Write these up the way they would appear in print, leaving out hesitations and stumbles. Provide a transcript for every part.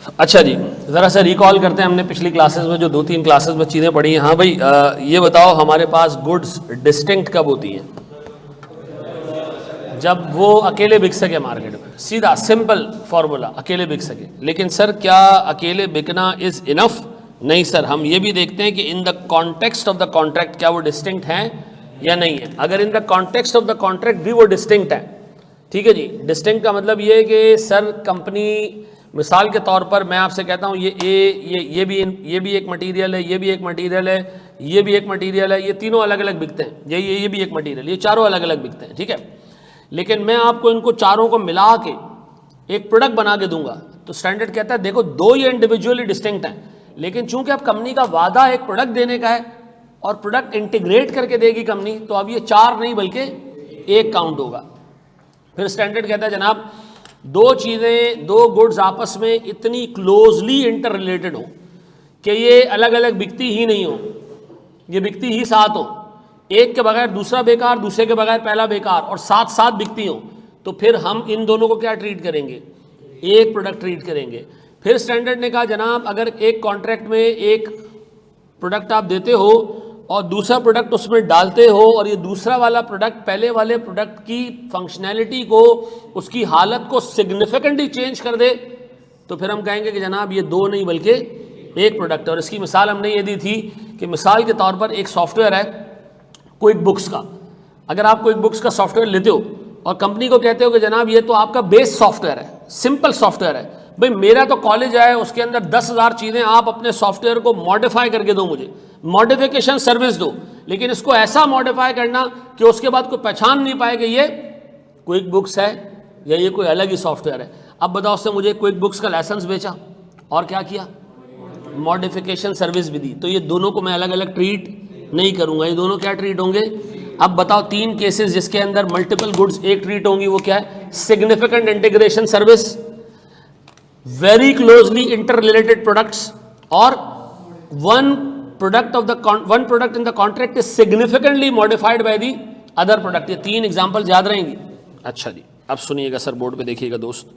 अच्छा जी, ज़रा सा रिकॉल करते हैं हमने पिछली क्लासेस में जो 2-3 क्लासेस में चीज़ें पढ़ी हैं। हाँ भाई, ये बताओ हमारे पास गुड्स डिस्टिंक्ट कब होती हैं? जब वो अकेले बिक सके मार्केट में। सीधा सिंपल फार्मूला, अकेले बिक सके। लेकिन सर क्या अकेले बिकना इज़ इनफ? नहीं सर, हम ये भी देखते हैं कि in the context of the contract क्या वो डिस्टिंक्ट हैं या नहीं है। अगर in the context of the contract भी वो डिस्टिंक्ट है, ठीक है जी। डिस्टिंक्ट का मतलब ये है कि सर कंपनी, मिसाल के तौर पर मैं आपसे कहता हूँ ये भी एक मटेरियल है, ये भी एक मटेरियल है, ये भी एक मटेरियल है, ये तीनों अलग अलग बिकते हैं, ये भी एक मटेरियल, ये चारों अलग अलग बिकते हैं, ठीक है। लेकिन मैं आपको इनको चारों को मिला के एक प्रोडक्ट बना के दूंगा, तो स्टैंडर्ड कहता है देखो दो ये इंडिविजुअली डिस्टिंक्ट हैं, लेकिन चूंकि अब कंपनी का वादा एक प्रोडक्ट देने का है और प्रोडक्ट इंटीग्रेट करके देगी कंपनी, तो अब ये चार नहीं बल्कि एक काउंट होगा। फिर स्टैंडर्ड कहता है जनाब दो चीज़ें, दो गुड्स आपस में इतनी क्लोजली इंटर रिलेटेड हो कि ये अलग अलग बिकती ही नहीं हो, ये बिकती ही साथ हो, एक के बगैर दूसरा बेकार, दूसरे के बगैर पहला बेकार, और साथ साथ बिकती हो, तो फिर हम इन दोनों को क्या ट्रीट करेंगे? एक प्रोडक्ट ट्रीट करेंगे। फिर स्टैंडर्ड ने कहा जनाब अगर एक कॉन्ट्रैक्ट में एक प्रोडक्ट आप देते हो और दूसरा प्रोडक्ट उसमें डालते हो और ये दूसरा वाला प्रोडक्ट पहले वाले प्रोडक्ट की फंक्शनैलिटी को, उसकी हालत को सिग्निफिकेंटली चेंज कर दे, तो फिर हम कहेंगे कि जनाब ये दो नहीं बल्कि एक प्रोडक्ट है। और इसकी मिसाल हमने ये दी थी कि मिसाल के तौर पर एक सॉफ्टवेयर है क्विक बुक्स का। अगर आप क्विक बुक्स का सॉफ्टवेयर लेते हो और कंपनी को कहते हो कि जनाब ये तो आपका बेस सॉफ्टवेयर है, सिंपल सॉफ्टवेयर है, भाई मेरा तो कॉलेज है, उसके अंदर 10,000 चीज़ें, आप अपने सॉफ्टवेयर को मॉडिफाई करके दो, मुझे मॉडिफिकेशन सर्विस दो, लेकिन इसको ऐसा मॉडिफाई करना कि उसके बाद कोई पहचान नहीं पाए कि ये क्विक बुक्स है या ये कोई अलग ही सॉफ्टवेयर है। अब बताओ, उससे मुझे क्विक बुक्स का लाइसेंस बेचा और क्या किया, मॉडिफिकेशन सर्विस भी दी, तो ये दोनों को मैं अलग अलग ट्रीट नहीं करूंगा, ये दोनों क्या ट्रीट होंगे? अब बताओ तीन केसेस जिसके अंदर मल्टीपल गुड्स एक ट्रीट होंगी, वो क्या है? Significant integration service, very closely inter related products, और one product in the contract is significantly modified by the other product. ये तीन एग्जांपल याद रहेंगी। अच्छा जी, अब सुनिएगा सर, बोर्ड पे देखिएगा दोस्त।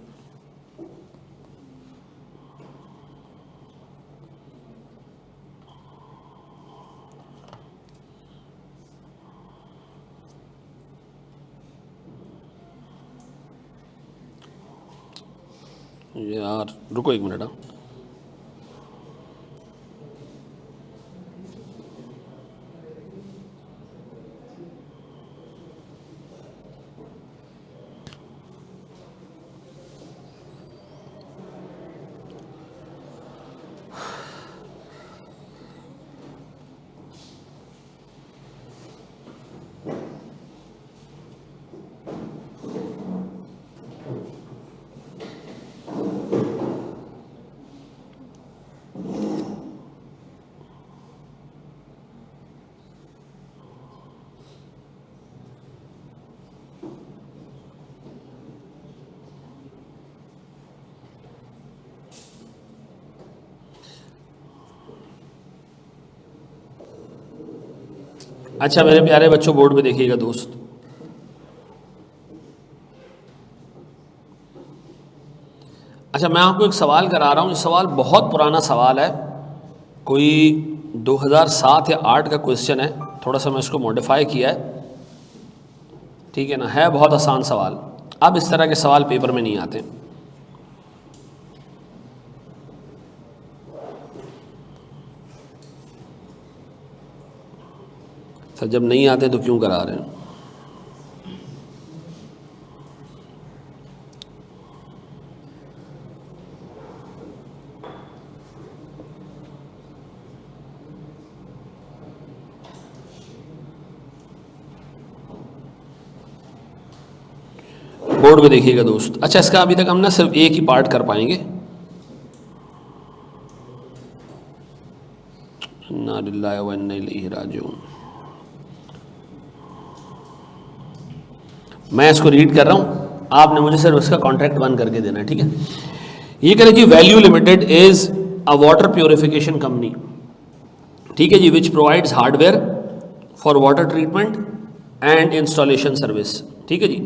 यार रुको एक मिनट। अच्छा मेरे प्यारे बच्चों, बोर्ड पे देखिएगा दोस्त। अच्छा मैं आपको एक सवाल करा रहा हूँ, ये सवाल बहुत पुराना सवाल है, कोई 2007 या 8 का क्वेश्चन है, थोड़ा सा मैं इसको मॉडिफाई किया है, ठीक है ना। है बहुत आसान सवाल। अब इस तरह के सवाल पेपर में नहीं आते। सर जब नहीं आते तो क्यों करा रहे हैं? बोर्ड पे देखिएगा दोस्त। अच्छा इसका अभी तक हम ना सिर्फ एक ही पार्ट कर पाएंगे। इन्ना लिल्लाहि व इन्ना इलैहि राजिऊन। मैं इसको रीड कर रहा हूँ, आपने मुझे सिर्फ उसका कॉन्ट्रैक्ट बंद करके देना है, ठीक है। ये कह रहे कि value limited is a water purification company, ठीक है जी, which provides hardware for water treatment and installation service, ठीक है जी।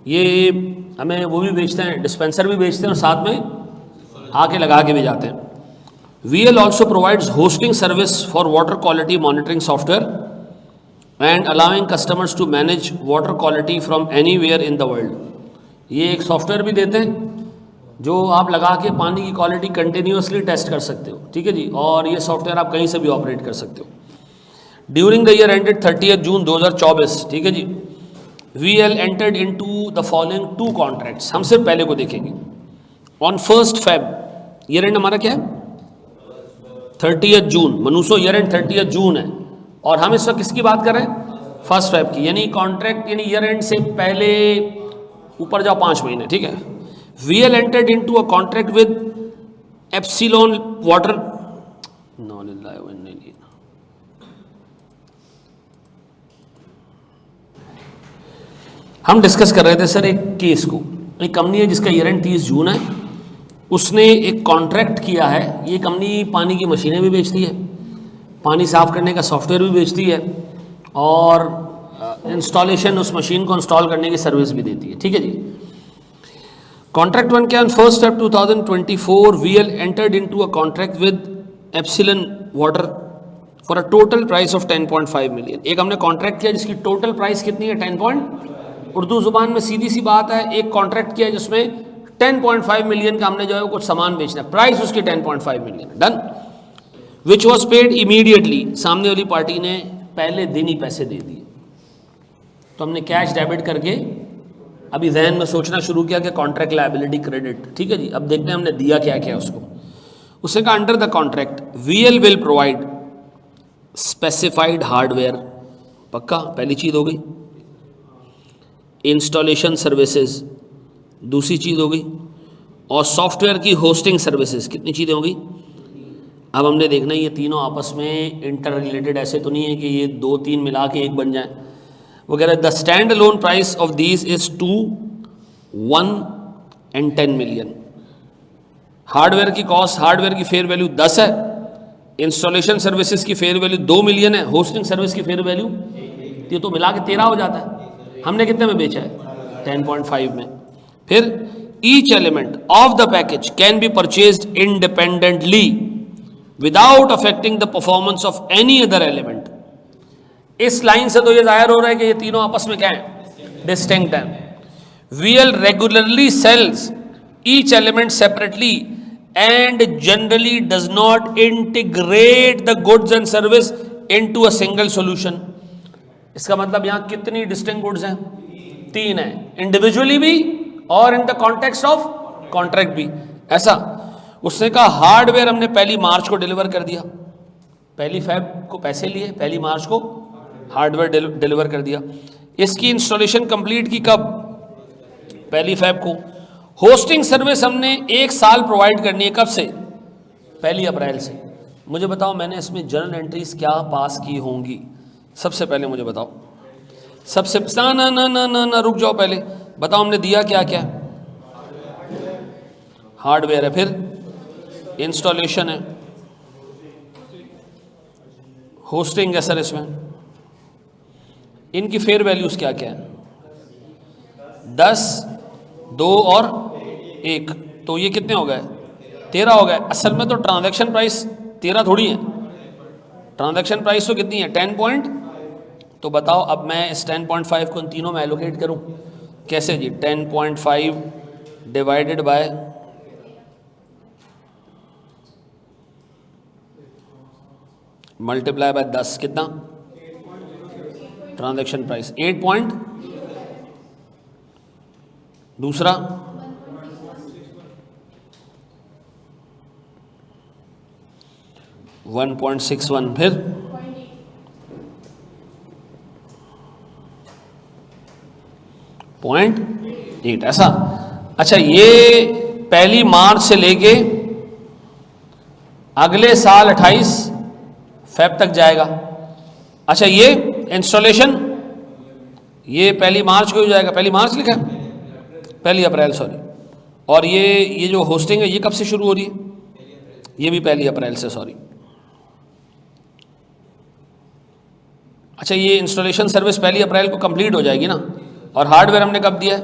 ये हमें वो भी बेचते हैं, डिस्पेंसर भी बेचते हैं और साथ में आके लगा के भी जाते हैं। VL also provides hosting service for water quality monitoring software and allowing customers to manage water quality from anywhere in the world। ये एक सॉफ्टवेयर भी देते हैं जो आप लगा के पानी की क्वालिटी कंटिन्यूसली टेस्ट कर सकते हो, ठीक है जी, और ये सॉफ्टवेयर आप कहीं से भी ऑपरेट कर सकते हो। ड्यूरिंग द ईयर एंडेड 30 जून 2024, ठीक है जी, VL entered into the following 2 contracts. हम सिर्फ पहले को देखेंगे। ऑन 1 Feb, ईयर एंड हमारा क्या है 30 जून, मनुसो ईयर एंड 30 जून है, और हम इस वक्त किसकी बात कर रहे हैं 1 Feb की, यानी कॉन्ट्रैक्ट यानी ईयर एंड से पहले ऊपर जाओ 5 महीने, ठीक है। VL entered into a contract with Epsilon Water, हम डिस्कस कर रहे थे सर एक केस को। एक कंपनी है जिसका ईयर एंड 30 जून है, उसने एक कॉन्ट्रैक्ट किया है। ये कंपनी पानी की मशीनें भी बेचती है, पानी साफ करने का सॉफ्टवेयर भी बेचती है, और इंस्टॉलेशन उस मशीन को इंस्टॉल करने की सर्विस भी देती है, ठीक है जी। कॉन्ट्रैक्ट 1 के on 1 Feb 2024 VL entered into a contract with epsilon water for a total price of 10.5 million. एक हमने कॉन्ट्रैक्ट किया जिसकी टोटल प्राइस कितनी है 10 उर्दू जुबान में सीधी सी बात है, एक कॉन्ट्रैक्ट किया जिसमें 10.5 मिलियन का हमने जो है वो कुछ सामान बेचना है, प्राइस उसकी 10.5 million, done. Which was paid immediately, सामने वाली पार्टी ने पहले दिन ही पैसे दे दिए, तो हमने कैश डेबिट करके अभी जहन में सोचना शुरू किया कि कॉन्ट्रैक्ट लायबिलिटी क्रेडिट, ठीक है जी। अब देखते हैं हमने दिया क्या क्या उसको। उसने कहा under the contract VL will provide specified hardware, पक्का पहली चीज़ हो गई, इंस्टॉलेशन सर्विसेज दूसरी चीज़ हो गई, और सॉफ्टवेयर की होस्टिंग सर्विसेज, कितनी चीज़ें होंगी। अब हमने देखना ये तीनों आपस में इंटर रिलेटेड, ऐसे तो नहीं है कि ये 2-3 मिला के एक बन जाए। वो कह रहे the stand alone price of these is 2, 1 and 10 million. Hardware की कॉस्ट, हार्डवेयर की फेयर वैल्यू 10 है, इंस्टॉलेशन सर्विसेज की फेयर वैल्यू 2 मिलियन है, होस्टिंग सर्विस की फेयर वैल्यू, ये तो मिला के 13 हो जाता है। हमने कितने में बेचा है 10.5 में। फिर each element of the package can be purchased independently without affecting the performance of any other element. इस लाइन से तो ये जाहिर हो रहा है कि ये तीनों आपस में क्या है, डिस्टिंक्ट है। VL regularly sells each element separately and generally does not integrate the goods and service into a single solution. इसका मतलब यहां कितनी डिस्टिंक्ट गुड्स हैं, 3 है, इंडिविजुअली भी और in the context of contract भी। ऐसा उसने कहा हार्डवेयर हमने 1 मार्च को डिलीवर कर दिया, 1 Feb को पैसे लिए, 1 मार्च को हार्डवेयर डिलीवर कर दिया। इसकी इंस्टॉलेशन कंप्लीट की कब 1 Feb को। होस्टिंग सर्विस हमने 1 साल प्रोवाइड करनी है, कब से 1 अप्रैल से। मुझे बताओ मैंने इसमें जर्नल एंट्रीज क्या पास की होंगी, सबसे पहले मुझे बताओ। सबसे ना ना ना ना ना रुक जाओ, पहले बताओ हमने दिया क्या क्या। हार्डवेयर है, फिर इंस्टॉलेशन है, होस्टिंग है सर, इसमें इनकी फेयर वैल्यूज क्या क्या है 10, 2 और 1, तो ये कितने हो गए 13 हो गए। असल में तो ट्रांजैक्शन प्राइस 13 थोड़ी है, ट्रांजैक्शन प्राइस तो कितनी है 10 पॉइंट। तो बताओ अब मैं इस 10.5 को इन तीनों में एलोकेट करूं कैसे जी, 10.5 डिवाइडेड बाय मल्टीप्लाई बाय 10, कितना ट्रांजैक्शन प्राइस 8 पॉइंट, दूसरा 1.61, फिर 0.8, ऐसा। अच्छा ये 1 मार्च से लेके अगले साल 28 Feb तक जाएगा। अच्छा ये इंस्टॉलेशन ये 1 मार्च को ही जाएगा, 1 मार्च लिखा है 1 अप्रैल सॉरी, और ये जो होस्टिंग है ये कब से शुरू हो रही है, ये भी 1 अप्रैल से सॉरी। अच्छा ये इंस्टॉलेशन सर्विस 1 अप्रैल को कंप्लीट हो जाएगी ना, और हार्डवेयर हमने कब दिया है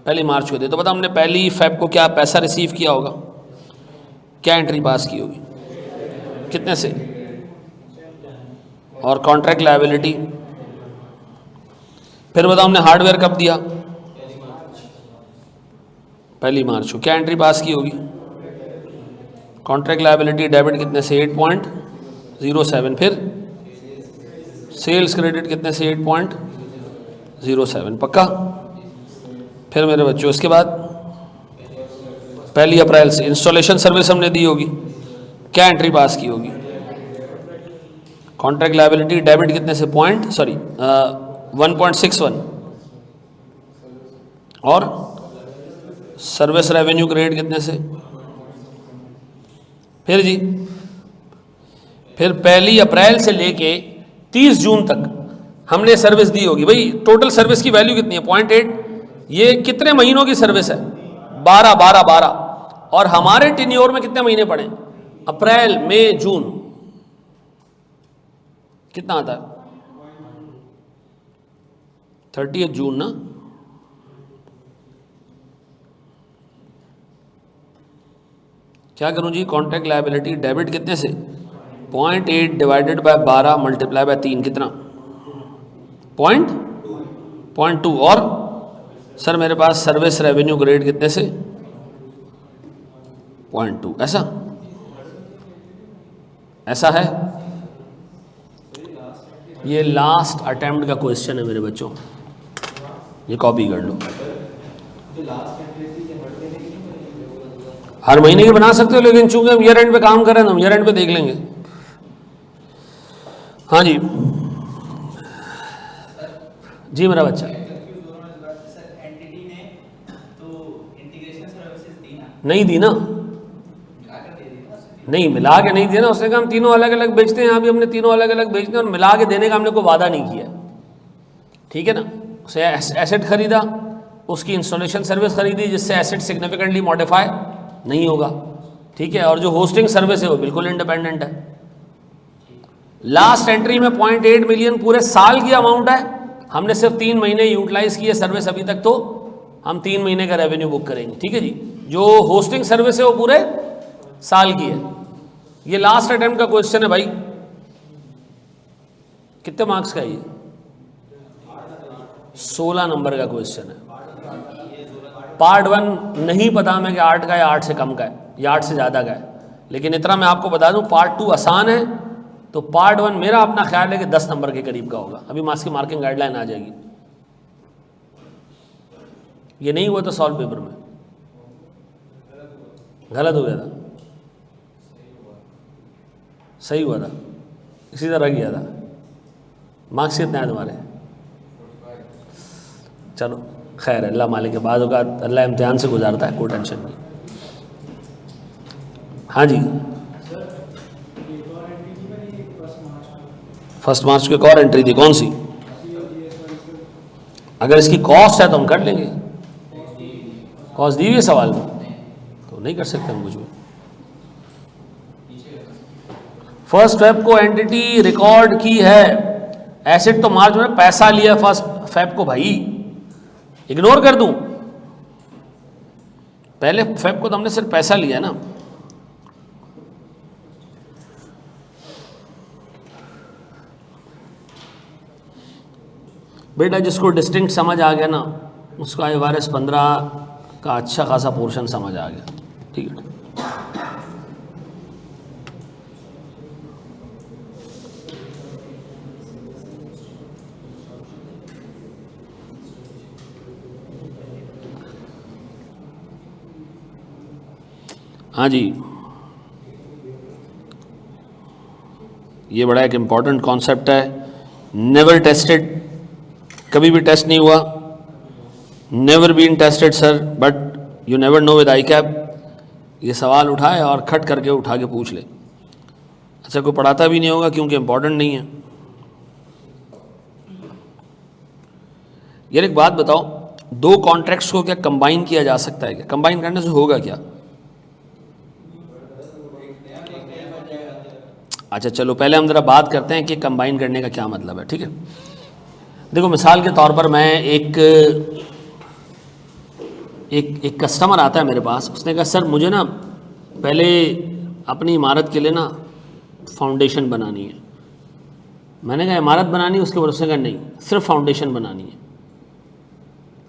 1 मार्च को दिया। तो पता हमने 1 Feb को क्या पैसा रिसीव किया होगा क्या एंट्री पास की होगी, कितने से, और कॉन्ट्रैक्ट लायबिलिटी। फिर बताओ हमने हार्डवेयर कब दिया, 1 मार्च को, क्या एंट्री पास की होगी, कॉन्ट्रैक्ट लायबिलिटी डेबिट कितने से, 8.07। फिर सेल्स क्रेडिट कितने से, 8.07, पक्का। फिर मेरे बच्चों इसके बाद 1 अप्रैल से इंस्टॉलेशन सर्विस हमने दी होगी, क्या एंट्री पास की होगी, कॉन्ट्रैक्ट लायबिलिटी डेबिट कितने से, 1.61, और सर्विस रेवेन्यू क्रेडिट कितने से। फिर जी, फिर 1 अप्रैल से लेके 30 जून तक हमने सर्विस दी होगी। भाई टोटल सर्विस की वैल्यू कितनी है, 0.8। ये कितने महीनों की सर्विस है, 12। और हमारे टेन्योर में कितने महीने पड़े, अप्रैल मई जून, कितना आता है, 30 जून ना। क्या करूं जी, कॉन्ट्रैक्ट लायबिलिटी डेबिट कितने से, 0.8 डिवाइडेड बाय 12 मल्टीप्लाई बाय 3, कितना, 0.2। और सर मेरे पास सर्विस रेवेन्यू ग्रेड कितने से, 0.2। ऐसा है। ये लास्ट अटेम्प्ट का क्वेश्चन है मेरे बच्चों, ये कॉपी कर लो। हर महीने की बना सकते हो, लेकिन चूंकि हम ईयर एंड पे काम कर रहे हैं, हम ईयर एंड पे देख लेंगे। हाँ जी जी मेरा बच्चा, नहीं दी ना, नहीं मिला के नहीं दिया ना, उसने कहा हम तीनों अलग अलग बेचते हैं, यहाँ भी हमने तीनों अलग अलग बेचते हैं, और मिला के देने का हमने कोई वादा नहीं किया, ठीक है ना। उसे एसेट खरीदा, उसकी इंस्टॉलेशन सर्विस खरीदी, जिससे एसेट सिग्निफिकेंटली मॉडिफाई नहीं होगा, ठीक है। और जो होस्टिंग सर्विस है वो बिल्कुल इंडिपेंडेंट है। लास्ट एंट्री में 0.8 मिलियन पूरे साल की अमाउंट है, हमने सिर्फ 3 महीने यूटिलाइज किए सर्विस अभी तक, तो हम 3 महीने का रेवेन्यू बुक करेंगे, ठीक है जी। जो होस्टिंग सर्विस है वो पूरे साल की है। ये लास्ट अटेम्प्ट का क्वेश्चन है भाई, कितने मार्क्स का है ये, 16 नंबर का क्वेश्चन है। पार्ट 1 नहीं पता हमें कि 8 का या 8 से कम का है या 8 से ज़्यादा का है, लेकिन इतना मैं आपको बता दूं, पार्ट 2 आसान है, तो पार्ट 1 मेरा अपना ख्याल है कि 10 नंबर के करीब का होगा। अभी मार्क्स की मार्किंग गाइडलाइन आ जाएगी, ये नहीं हुआ तो सॉल्व पेपर में गलत हो गया था, सही हुआ था, इसी तरह किया था। मार्क्स कितने आए तुम्हारे, चलो खैर अल्लाह मालिक के बाद होगा, अल्लाह इम्तिहान से गुजारता है, कोई टेंशन नहीं। हाँ जी 1 मार्च को एक और एंट्री थी, कौन सी, अगर इसकी कॉस्ट है तो हम कर लेंगे, कॉस्ट दी हुई है सवाल में तो नहीं कर सकते हम कुछ भी। 1 फेब को एंटिटी रिकॉर्ड की है, एसेट तो मार्च में पैसा लिया 1 फेब को, भाई इग्नोर कर दूं, पहले फेब को तो हमने सिर्फ पैसा लिया ना। बेटा जिसको डिस्टिंक्ट समझ आ गया ना, उसका IFRS 15 का अच्छा खासा पोर्शन समझ आ गया, ठीक है। हाँ जी, ये बड़ा एक इम्पॉर्टेंट कॉन्सेप्ट है, नेवर टेस्टेड, कभी भी टेस्ट नहीं हुआ, never been tested sir but you never know with ICAP। ये सवाल उठाए और खट करके उठा के पूछ ले, अच्छा कोई पढ़ाता भी नहीं होगा क्योंकि इम्पॉर्टेंट नहीं है। यार एक बात बताओ, 2 कॉन्ट्रैक्ट्स को क्या कंबाइन किया जा सकता है क्या, कंबाइन करने से होगा क्या। अच्छा चलो पहले हम ज़रा बात करते हैं कि कंबाइन करने का क्या मतलब है, ठीक है। देखो मिसाल के तौर पर मैं एक कस्टमर आता है मेरे पास, उसने कहा सर मुझे ना पहले अपनी इमारत के लिए ना फाउंडेशन बनानी है। मैंने कहा इमारत बनानी है, उसके बाद उसने कहा नहीं सिर्फ फाउंडेशन बनानी है।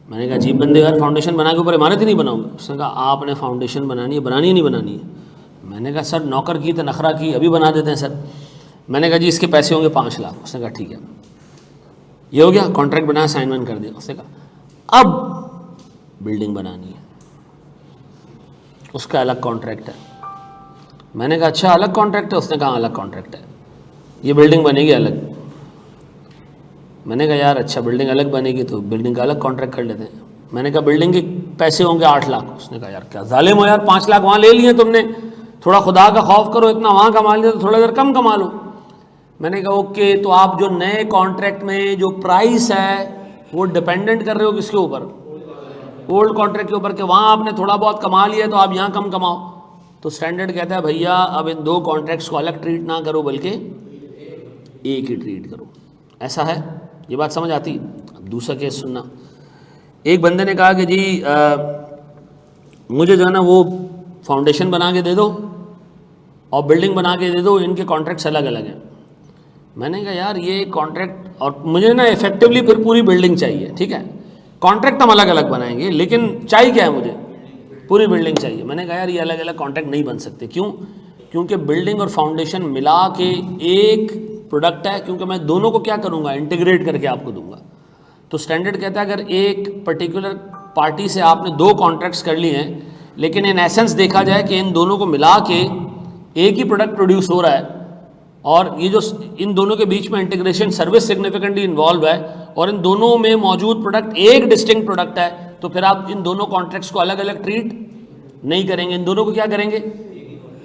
मैंने कहा अजीब बंदे यार, फाउंडेशन बना के ऊपर इमारत ही नहीं बनाऊंगा। उसने कहा आपने फाउंडेशन बनानी है, बनानी ही नहीं बनानी है। मैंने कहा सर नौकर की तो नखरा की, अभी बना देते हैं सर। मैंने कहा जी इसके पैसे होंगे 5 लाख। उसने कहा ठीक है, ये हो गया, कॉन्ट्रैक्ट बनाया, साइन वाइन कर दिया। उसने कहा अब बिल्डिंग बनानी है, उसका अलग कॉन्ट्रैक्ट है। मैंने कहा अच्छा अलग कॉन्ट्रैक्ट है? उसने कहा अलग कॉन्ट्रैक्ट है, ये बिल्डिंग बनेगी अलग। मैंने कहा यार अच्छा बिल्डिंग अलग बनेगी तो बिल्डिंग का अलग कॉन्ट्रैक्ट कर लेते हैं। मैंने कहा बिल्डिंग के पैसे होंगे 8 लाख। उसने कहा यार क्या जालिम हो यार, 5 लाख वहाँ ले लिए तुमने, थोड़ा खुदा का खौफ करो, इतना वहाँ कमा लिया तो थोड़ा देर कम कमा लो। मैंने कहा ओके, तो आप जो नए कॉन्ट्रैक्ट में जो प्राइस है वो डिपेंडेंट कर रहे हो किसके ऊपर? ओल्ड कॉन्ट्रैक्ट के ऊपर, कि वहाँ आपने थोड़ा बहुत कमा लिया तो आप यहाँ कम कमाओ। तो स्टैंडर्ड कहता है भैया अब इन 2 कॉन्ट्रैक्ट्स को अलग ट्रीट ना करो बल्कि एक ही ट्रीट करो। ऐसा है, ये बात समझ आती? अब दूसरा केस सुनना। एक बंदे ने कहा कि जी मुझे जो है ना वो फाउंडेशन बना के दे दो और बिल्डिंग बना के दे दो, इनके कॉन्ट्रैक्ट्स अलग अलग हैं। मैंने कहा यार ये कॉन्ट्रैक्ट, और मुझे ना इफेक्टिवली फिर पूरी बिल्डिंग चाहिए, ठीक है, कॉन्ट्रैक्ट हम अलग अलग बनाएंगे लेकिन चाहिए क्या है मुझे? पूरी बिल्डिंग चाहिए। मैंने कहा यार ये अलग अलग कॉन्ट्रैक्ट नहीं बन सकते। क्यों? क्योंकि बिल्डिंग और फाउंडेशन मिला के एक प्रोडक्ट है, क्योंकि मैं दोनों को क्या करूँगा, इंटीग्रेट करके आपको दूंगा। तो स्टैंडर्ड कहता है अगर एक पर्टिकुलर पार्टी से आपने 2 कॉन्ट्रैक्ट्स कर लिए हैं लेकिन इन एसेंस देखा जाए कि इन दोनों को मिला के एक ही प्रोडक्ट प्रोड्यूस हो रहा है और ये जो इन दोनों के बीच में इंटीग्रेशन सर्विस सिग्निफिकेंटली इन्वॉल्व है और इन दोनों में मौजूद प्रोडक्ट एक डिस्टिंक्ट प्रोडक्ट है, तो फिर आप इन दोनों कॉन्ट्रैक्ट्स को अलग अलग ट्रीट नहीं करेंगे, इन दोनों को क्या करेंगे?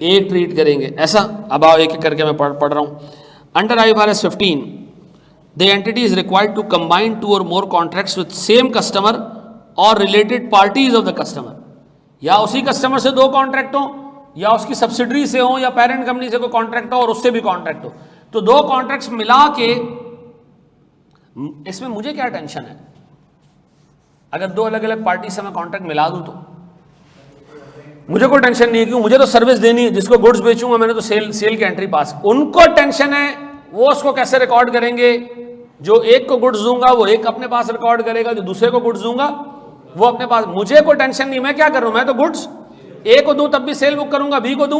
एक ट्रीट करेंगे। ऐसा? अब आओ एक एक करके मैं पढ़ रहा हूँ। Under IFRS 15 the entity is required to combine 2 or more contracts with same customer or related parties of the customer। या उसी कस्टमर से 2 कॉन्ट्रैक्ट हो या उसकी सब्सिडरी से हो या पेरेंट कंपनी से कोई कॉन्ट्रैक्ट हो और उससे भी कॉन्ट्रैक्ट हो, तो 2 कॉन्ट्रैक्ट्स मिला के, इसमें मुझे क्या टेंशन है? अगर 2 अलग अलग पार्टी से मैं कॉन्ट्रैक्ट मिला दूं तो मुझे कोई टेंशन नहीं है, क्यों? मुझे तो सर्विस देनी है, जिसको गुड्स बेचूंगा मैंने तो सेल की एंट्री पास। उनको टेंशन है वो उसको कैसे रिकॉर्ड करेंगे, जो एक को गुड्स दूंगा वो एक अपने पास रिकॉर्ड करेगा, जो दूसरे को गुड्स दूंगा वो अपने पास। मुझे कोई टेंशन नहीं, मैं क्या करूं, मैं तो गुड्स ए को दूं तब भी सेल बुक करूंगा, बी को दूं।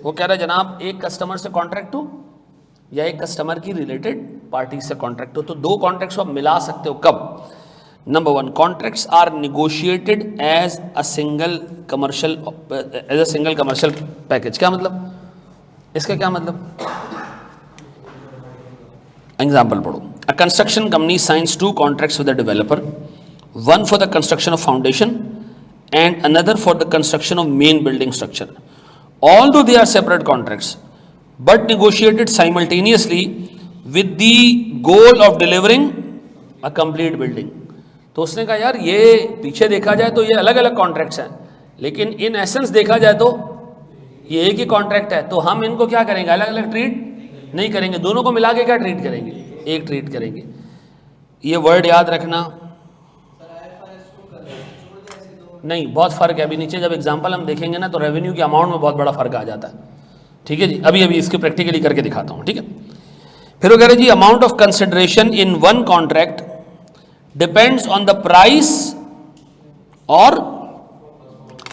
वो कह रहा है जनाब एक कस्टमर से कॉन्ट्रैक्ट हो या एक कस्टमर की रिलेटेड पार्टी से कॉन्ट्रैक्ट हो, तो 2 कॉन्ट्रैक्ट्स को आप मिला सकते हो। कब? Number 1, contracts are negotiated as a single commercial package. क्या मतलब? इसका क्या मतलब? एग्जाम्पल पढ़ो। A construction company signs 2 contracts with the developer, one for the construction of foundation and another for the construction of main building structure. Although they are separate contracts but negotiated simultaneously with the goal of delivering a complete building। तो उसने कहा यार ये पीछे देखा जाए तो ये अलग अलग कॉन्ट्रैक्ट्स हैं लेकिन इन एसेंस देखा जाए तो ये एक ही कॉन्ट्रैक्ट है, तो हम इनको क्या करेंगे? अलग अलग ट्रीट नहीं करेंगे, दोनों को मिला के क्या ट्रीट करेंगे? एक ट्रीट करेंगे। ये वर्ड याद रखना। नहीं, बहुत फर्क है। अभी नीचे जब एग्जांपल हम देखेंगे ना तो रेवेन्यू के अमाउंट में बहुत बड़ा फर्क आ जाता है। ठीक है जी, अभी इसके प्रैक्टिकली करके दिखाता हूँ। ठीक है, फिर वो कह रहे जी amount of consideration in one contract depends on the price और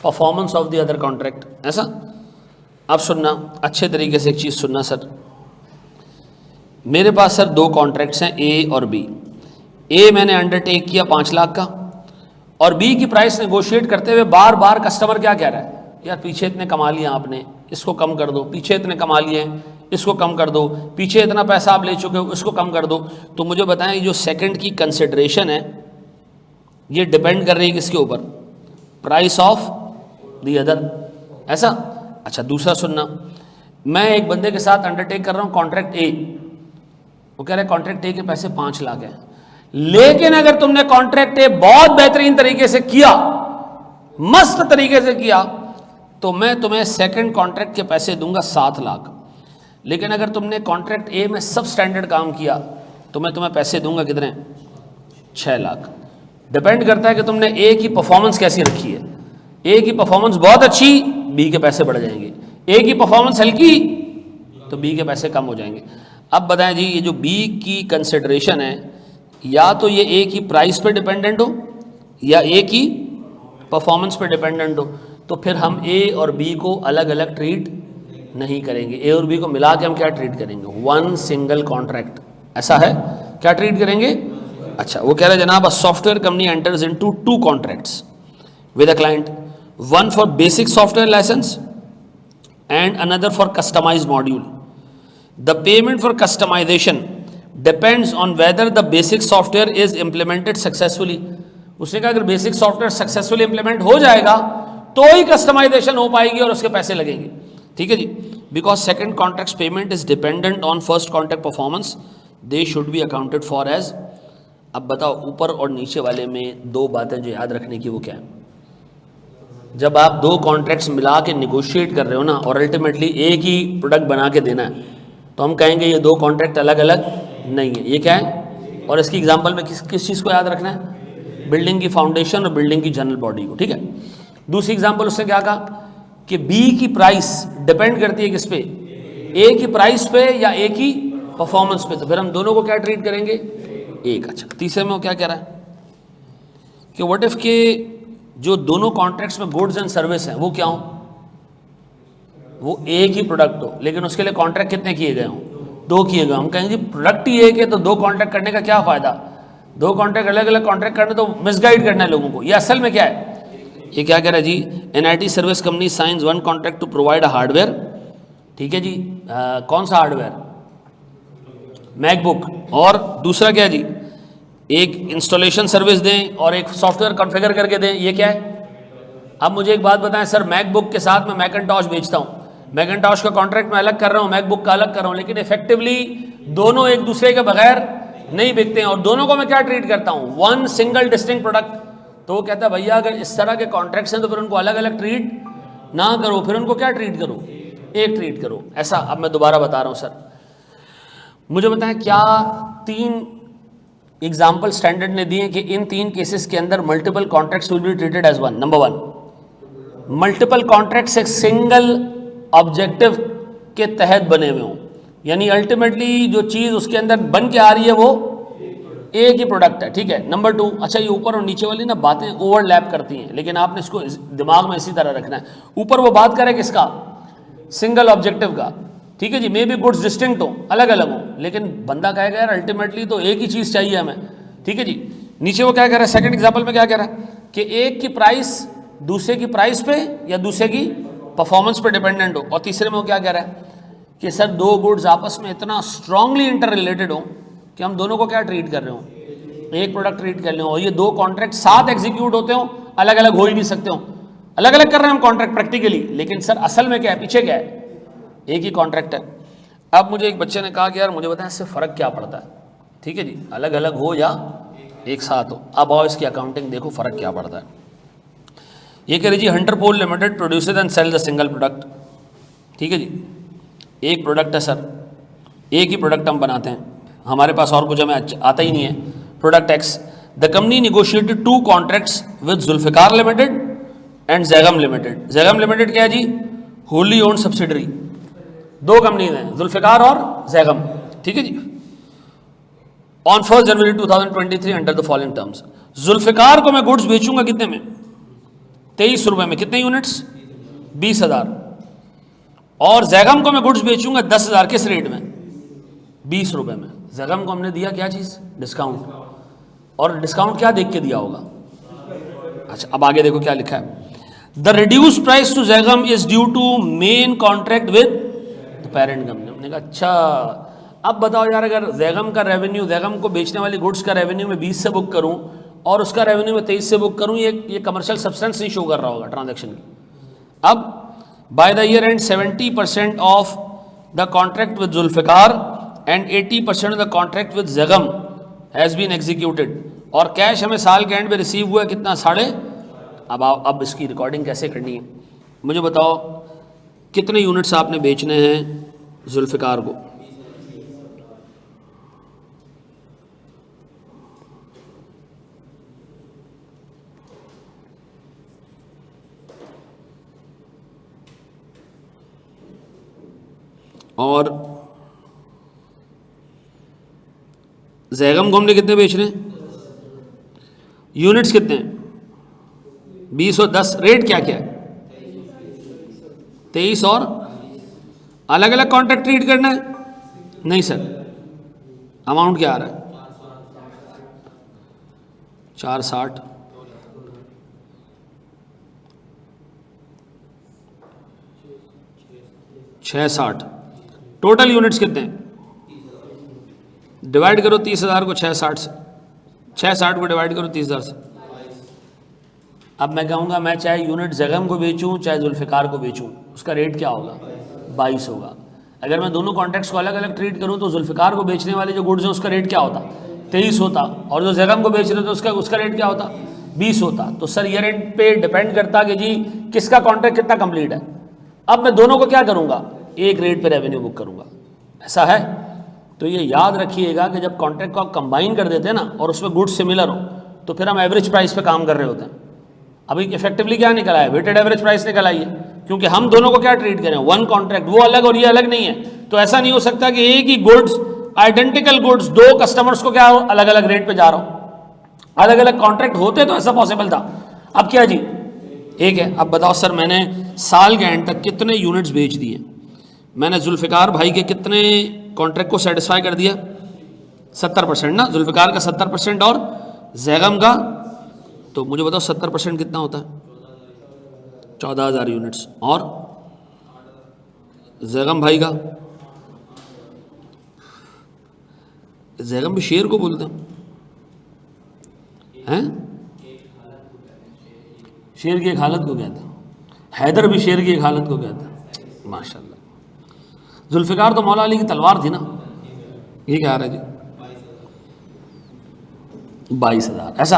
performance of the other contract. ऐसा? अब सुनना अच्छे तरीके से, एक चीज़ सुनना सर। मेरे पास सर 2 कॉन्ट्रैक्ट्स हैं, ए और बी। ए मैंने अंडरटेक किया 5 लाख का और बी की प्राइस नेगोशिएट करते हुए बार बार कस्टमर क्या कह रहा है, यार पीछे इतने कमा लिया आपने, इसको कम कर दो, पीछे इतने कमा लिए हैं, इसको कम कर दो, पीछे इतना पैसा आप ले चुके हो, इसको कम कर दो। तो मुझे बताएं ये जो सेकंड की कंसिडरेशन है ये डिपेंड कर रही है किसके ऊपर? Price of the other. ऐसा? अच्छा, दूसरा सुनना। मैं एक बंदे के साथ अंडरटेक कर रहा हूँ कॉन्ट्रैक्ट ए, वो कह रहे हैं कॉन्ट्रैक्ट ए के पैसे 5 लाख हैं, लेकिन अगर तुमने कॉन्ट्रैक्ट ए बहुत बेहतरीन तरीके से किया, मस्त तरीके से किया, तो मैं तुम्हें सेकंड कॉन्ट्रैक्ट के पैसे दूंगा 7 लाख। लेकिन अगर तुमने कॉन्ट्रैक्ट ए में सब स्टैंडर्ड काम किया तो मैं तुम्हें पैसे दूंगा कितने? 6 लाख। डिपेंड करता है कि तुमने ए की परफॉर्मेंस कैसी रखी है। ए की परफॉर्मेंस बहुत अच्छी, बी के पैसे बढ़ जाएंगे। ए की परफॉर्मेंस हल्की तो बी के पैसे कम हो जाएंगे। अब बताएं जी, ये जो बी की कंसिडरेशन है, या तो ये ए की प्राइस पे डिपेंडेंट हो या ए की परफॉर्मेंस पे डिपेंडेंट हो, तो फिर हम ए और बी को अलग अलग ट्रीट नहीं करेंगे। ए और बी को मिला के हम क्या ट्रीट करेंगे? One single contract. ऐसा है, क्या ट्रीट करेंगे? अच्छा, वो कह रहे जनाब, a software company enters into two contracts with a client, one for basic software license and another for customized module. The payment for customization depends on whether the basic software is implemented successfully. उसने कहा अगर basic software successfully implement हो जाएगा तो ही customization हो पाएगी और उसके पैसे लगेंगे। ठीक है जी, because second contract payment is dependent on first contract performance, they should be accounted for as. अब बताओ, ऊपर और नीचे वाले में दो बातें जो याद रखने की वो क्या है? जब आप दो कॉन्ट्रैक्ट्स मिला के निगोशिएट कर रहे हो ना, और अल्टीमेटली एक ही प्रोडक्ट बना के देना है, तो हम कहेंगे ये दो कॉन्ट्रैक्ट अलग अलग नहीं है। ये क्या है? और इसकी एग्जांपल में किस चीज़ को याद रखना है? बिल्डिंग की फाउंडेशन और बिल्डिंग की जनरल बॉडी को। ठीक है। दूसरी एग्जांपल उसने क्या कहा कि बी की प्राइस डिपेंड करती है किस पे? ए की प्राइस पे या ए की परफॉर्मेंस पे। तो फिर हम दोनों को क्या ट्रीट करेंगे? एक। अच्छा, तीसरे में वो क्या कह रहा है कि व्हाट इफ के जो दोनों कॉन्ट्रैक्ट्स में गुड्स एंड सर्विस हैं वो क्या हो? वो एक ही प्रोडक्ट हो, लेकिन उसके लिए कॉन्ट्रैक्ट कितने किए गए हों? दो किए गए। हम कहेंगे प्रोडक्ट ही एक है तो दो कॉन्ट्रैक्ट करने का क्या फ़ायदा? दो कॉन्ट्रैक्ट अलग अलग कॉन्ट्रैक्ट करने तो मिसगाइड करना है लोगों को। ये असल में क्या है? ये क्या कह रहा है जी? NIT service company signs one contract to provide a hardware. ठीक है जी, कौन सा हार्डवेयर? मैकबुक। और दूसरा क्या है जी? एक इंस्टॉलेशन सर्विस दें और एक सॉफ्टवेयर कॉन्फ़िगर करके दें। ये क्या है? अब मुझे एक बात बताएं सर, मैकबुक के साथ मैं मैकिन्टॉश बेचता हूँ, मैकिन्टॉश का कॉन्ट्रैक्ट मैं अलग कर रहा हूँ, मैकबुक का अलग कर रहा हूँ, लेकिन इफेक्टिवली दोनों एक दूसरे के बगैर नहीं बिकते हैं। और दोनों को मैं क्या ट्रीट करता हूँ? One single distinct product. तो वो कहता है भैया अगर इस तरह के कॉन्ट्रैक्ट्स हैं तो फिर उनको अलग अलग ट्रीट ना करो, फिर उनको क्या ट्रीट करो? एक ट्रीट करो। ऐसा। अब मैं दोबारा बता रहा हूँ सर, मुझे बताएं क्या तीन एग्जाम्पल स्टैंडर्ड ने दिए कि इन तीन केसेस के अंदर multiple contracts will be treated as one. Number one, multiple contracts एक सिंगल ऑब्जेक्टिव के तहत बने हुए हों, यानी अल्टीमेटली जो चीज़ उसके अंदर बन के आ रही है वो एक ही प्रोडक्ट है। ठीक है। नंबर टू, अच्छा ये ऊपर और नीचे वाली ना बातें ओवरलैप करती हैं, लेकिन आपने इसको दिमाग में इसी तरह रखना है। ऊपर वो बात करे किसका? सिंगल ऑब्जेक्टिव का। ठीक है जी, मे बी गुड्स डिस्टिंक्ट हो, अलग अलग हो, लेकिन बंदा कहेगा यार अल्टीमेटली तो एक ही चीज़ चाहिए हमें। ठीक है जी। नीचे वो क्या कह रहा है? सेकंड एग्जांपल में क्या कह रहा है कि एक की प्राइस दूसरे की प्राइस पे या दूसरे की परफॉर्मेंस पे डिपेंडेंट हो। और तीसरे में वो क्या कह रहा है कि सर दो गुड्स आपस में इतना स्ट्रांगली इंटर रिलेटेड हो कि हम दोनों को क्या ट्रीट कर रहे हो? एक प्रोडक्ट ट्रीट कर रहे हो, और ये दो कॉन्ट्रैक्ट साथ एग्जीक्यूट होते हो, अलग अलग हो ही नहीं सकते हो। अलग अलग कर रहे हैं हम कॉन्ट्रैक्ट प्रैक्टिकली, लेकिन सर असल में क्या है? पीछे क्या है? एक ही कॉन्ट्रैक्ट है। अब मुझे एक बच्चे ने कहा कि यार मुझे बताएं इससे फ़र्क क्या पड़ता है? ठीक है जी, अलग अलग हो या एक साथ हो। अब आओ इसकी अकाउंटिंग देखो, फ़र्क क्या पड़ता है। ये कह रही जी, Hunter Pole limited produces and sell the single product. ठीक है जी, एक प्रोडक्ट है सर, एक ही प्रोडक्ट हम बनाते हैं, हमारे पास और कुछ हमें आता ही नहीं है। Product X, the company negotiated two contracts with Zulfiqar limited and Zaigham limited. Zaigham limited क्या है जी? Wholly owned subsidiary. दो कंपनीज हैं, जुल्फिकार और जैगम। ठीक है जी। On 1 January 2023 under the following terms, Zulfiqar को मैं गुड्स बेचूंगा कितने में? 23 रुपए में। कितने यूनिट्स? 20,000। और जैगम को मैं गुड्स बेचूंगा 10,000। किस रेट में? 20 रुपए में। जैगम को हमने दिया क्या चीज़? डिस्काउंट। और डिस्काउंट क्या देख के दिया होगा? अच्छा, अब आगे देखो क्या लिखा है। The reduce price to Zaigham is due to main contract with parent company. हमने कहा अच्छा, अब बताओ यार, अगर जैगम का रेवेन्यू, जैगम को बेचने वाली गुड्स का रेवेन्यू मैं 20 से बुक करूं और उसका रेवेन्यू मैं 23 से बुक करूं, ये कमर्शियल सब्सटेंस नहीं शो कर रहा होगा ट्रांजैक्शन की। अब by the year end 70% of the contract with Zulfiqar and 80% of the contract with Zaigham has been executed. और कैश हमें साल के एंड में रिसीव हुआ है कितना? साढ़े। अब इसकी रिकॉर्डिंग कैसे करनी है मुझे बताओ। कितने यूनिट्स आपने बेचने हैं जुल्फिकार को? और जैगम को हमने कितने बेच रहे हैं, यूनिट्स कितने हैं 20 और 10, रेट क्या क्या है 23 और अलग अलग कॉन्ट्रैक्ट ट्रीट करना है, नहीं सर, अमाउंट क्या आ रहा है 460, 660, टोटल यूनिट्स कितने हैं, डिवाइड करो 30,000 को 660 से, 660 को डिवाइड करो 30,000 से। अब मैं कहूँगा मैं चाहे यूनिट जगम को बेचूं चाहे जुल्फ़िकार को बेचूं, उसका रेट क्या होगा 22 होगा। अगर मैं दोनों कॉन्ट्रैक्ट्स को अलग अलग ट्रीट करूं तो जुल्फ़िकार को बेचने वाले जो गुड्स हैं उसका रेट क्या होता 23 होता, और जो जगम को बेच रहे थे उसका रेट क्या होता 20 होता। तो सर ये रेट पे डिपेंड करता कि जी किसका कॉन्ट्रैक्ट कितना कंप्लीट है। अब मैं दोनों को क्या करूँगा, एक रेट पे रेवेन्यू बुक करूँगा, ऐसा है। तो ये याद रखिएगा कि जब कॉन्ट्रैक्ट को आप कंबाइन कर देते हैं ना और उसमें गुड्स सिमिलर हो तो फिर हम एवरेज प्राइस पे काम कर रहे होते हैं। अभी इफेक्टिवली क्या निकला है, वेटेड एवरेज प्राइस निकल आई है, क्योंकि हम दोनों को क्या ट्रीट करें, वन कॉन्ट्रैक्ट, वो अलग और ये अलग नहीं है। तो ऐसा नहीं हो सकता कि एक ही गुड्स, आइडेंटिकल गुड्स, दो कस्टमर्स को क्या अलग अलग रेट पे जा रहा हूं। अलग अलग कॉन्ट्रैक्ट होते तो ऐसा पॉसिबल था, अब क्या जी एक है। अब बताओ सर मैंने साल के एंड तक कितने यूनिट्स बेच दिए, मैंने जुल्फ़िकार भाई के कितने कॉन्ट्रैक्ट को सेटिस्फाई कर दिया 70% ना, जुल्फ़िकार का 70% और जैगम का, तो मुझे बताओ 70% कितना होता है 14,000 यूनिट्स, और जैगम भाई का, जैगम भी शेर को बोलते हैं, शेर की एक हालत को कहते हैं, हैदर भी शेर की एक हालत को कहते हैं, माशाल्लाह। जुल्फ़िकार तो मौला अली की तलवार थी ना, ये क्या आ रहा है जी 22,000 ऐसा।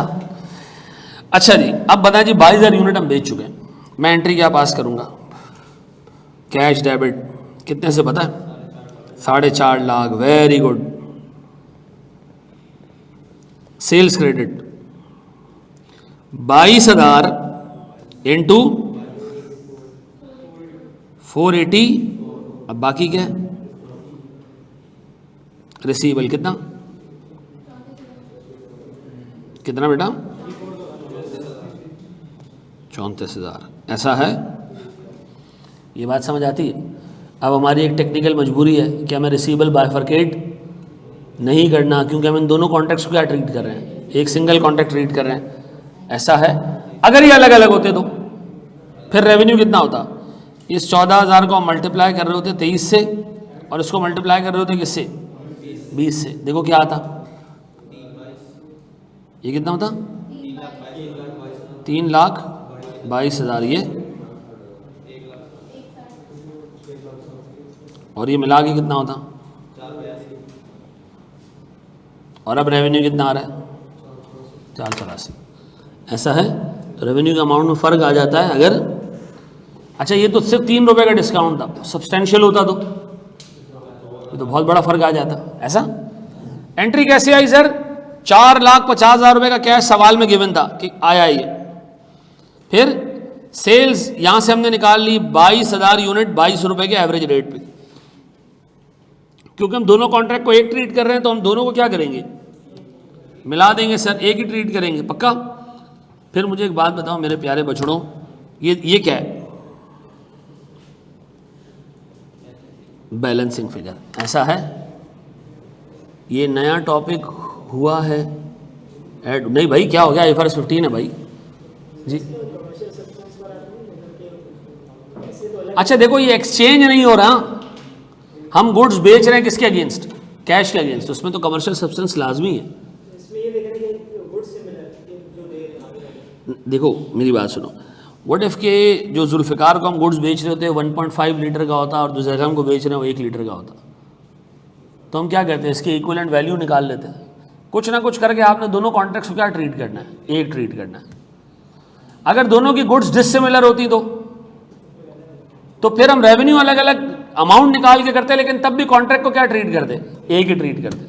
अच्छा जी अब बताएं जी 22,000 यूनिट हम बेच चुके हैं, मैं एंट्री क्या पास करूंगा, कैश डेबिट कितने से पता है 4.5 lakh, very good. Sales credit 22,000 into 480, अब बाकी क्या है रिसीवेबल, कितना कितना बेटा 34,000, ऐसा है। ये बात समझ आती है। अब हमारी एक टेक्निकल मजबूरी है कि हमें रिसीवेबल बाइफरकेट नहीं करना, क्योंकि हम इन दोनों कॉन्ट्रैक्ट्स को क्या ट्रीट कर रहे हैं, एक सिंगल कॉन्ट्रैक्ट ट्रीट कर रहे हैं, ऐसा है। अगर ये अलग अलग होते तो फिर रेवेन्यू कितना होता, इस 14,000 को हम मल्टीप्लाई कर रहे होते 23 से, और इसको मल्टीप्लाई कर रहे होते किससे 20 से, देखो क्या आता, ये कितना होता 3,22,000 ये, और ये मिला के कितना होता, और अब रेवेन्यू कितना आ रहा है 484, ऐसा है। तो रेवेन्यू के अमाउंट में फ़र्क आ जाता है। अगर अच्छा ये तो सिर्फ 3 रुपये का डिस्काउंट था, सब्सटेंशियल होता तो ये तो बहुत बड़ा फ़र्क आ जाता, ऐसा। एंट्री कैसे आई सर, 4,50,000 रुपये का कैश सवाल में गिवन था कि आया ये, फिर सेल्स यहां से हमने निकाल ली 22,000 यूनिट 22 रुपये के एवरेज रेट पे, क्योंकि हम दोनों कॉन्ट्रैक्ट को एक ट्रीट कर रहे हैं तो हम दोनों को क्या करेंगे मिला देंगे सर, एक ही ट्रीट करेंगे पक्का। फिर मुझे एक बात बताओ मेरे प्यारे बछड़ों, ये क्या है बैलेंसिंग फिगर, ऐसा है। ये नया टॉपिक हुआ है ऐड, नहीं भाई क्या हो गया, IFRS 15 है भाई जी। अच्छा देखो ये एक्सचेंज नहीं हो रहा, हम गुड्स बेच रहे हैं किसके अगेंस्ट, कैश के अगेंस्ट, उसमें तो कमर्शियल सब्सटेंस लाजमी है। देखो मेरी बात सुनो, व्हाट इफ के जो जुल्फ़िकार को हम गुड्स बेच रहे होते हैं 1.5 लीटर का होता और जो जैगम को बेच रहे हैं वो 1 लीटर का होता, तो हम क्या कहते हैं इसकी इक्विवेलेंट वैल्यू निकाल लेते हैं। कुछ ना कुछ करके आपने दोनों कॉन्ट्रैक्ट्स को क्या ट्रीट करना है, एक ट्रीट करना है। अगर दोनों की गुड्स डिसिमिलर होती तो फिर हम रेवेन्यू अलग अलग अमाउंट निकाल के करते, लेकिन तब भी कॉन्ट्रैक्ट को क्या ट्रीट करते, एक ही ट्रीट करते।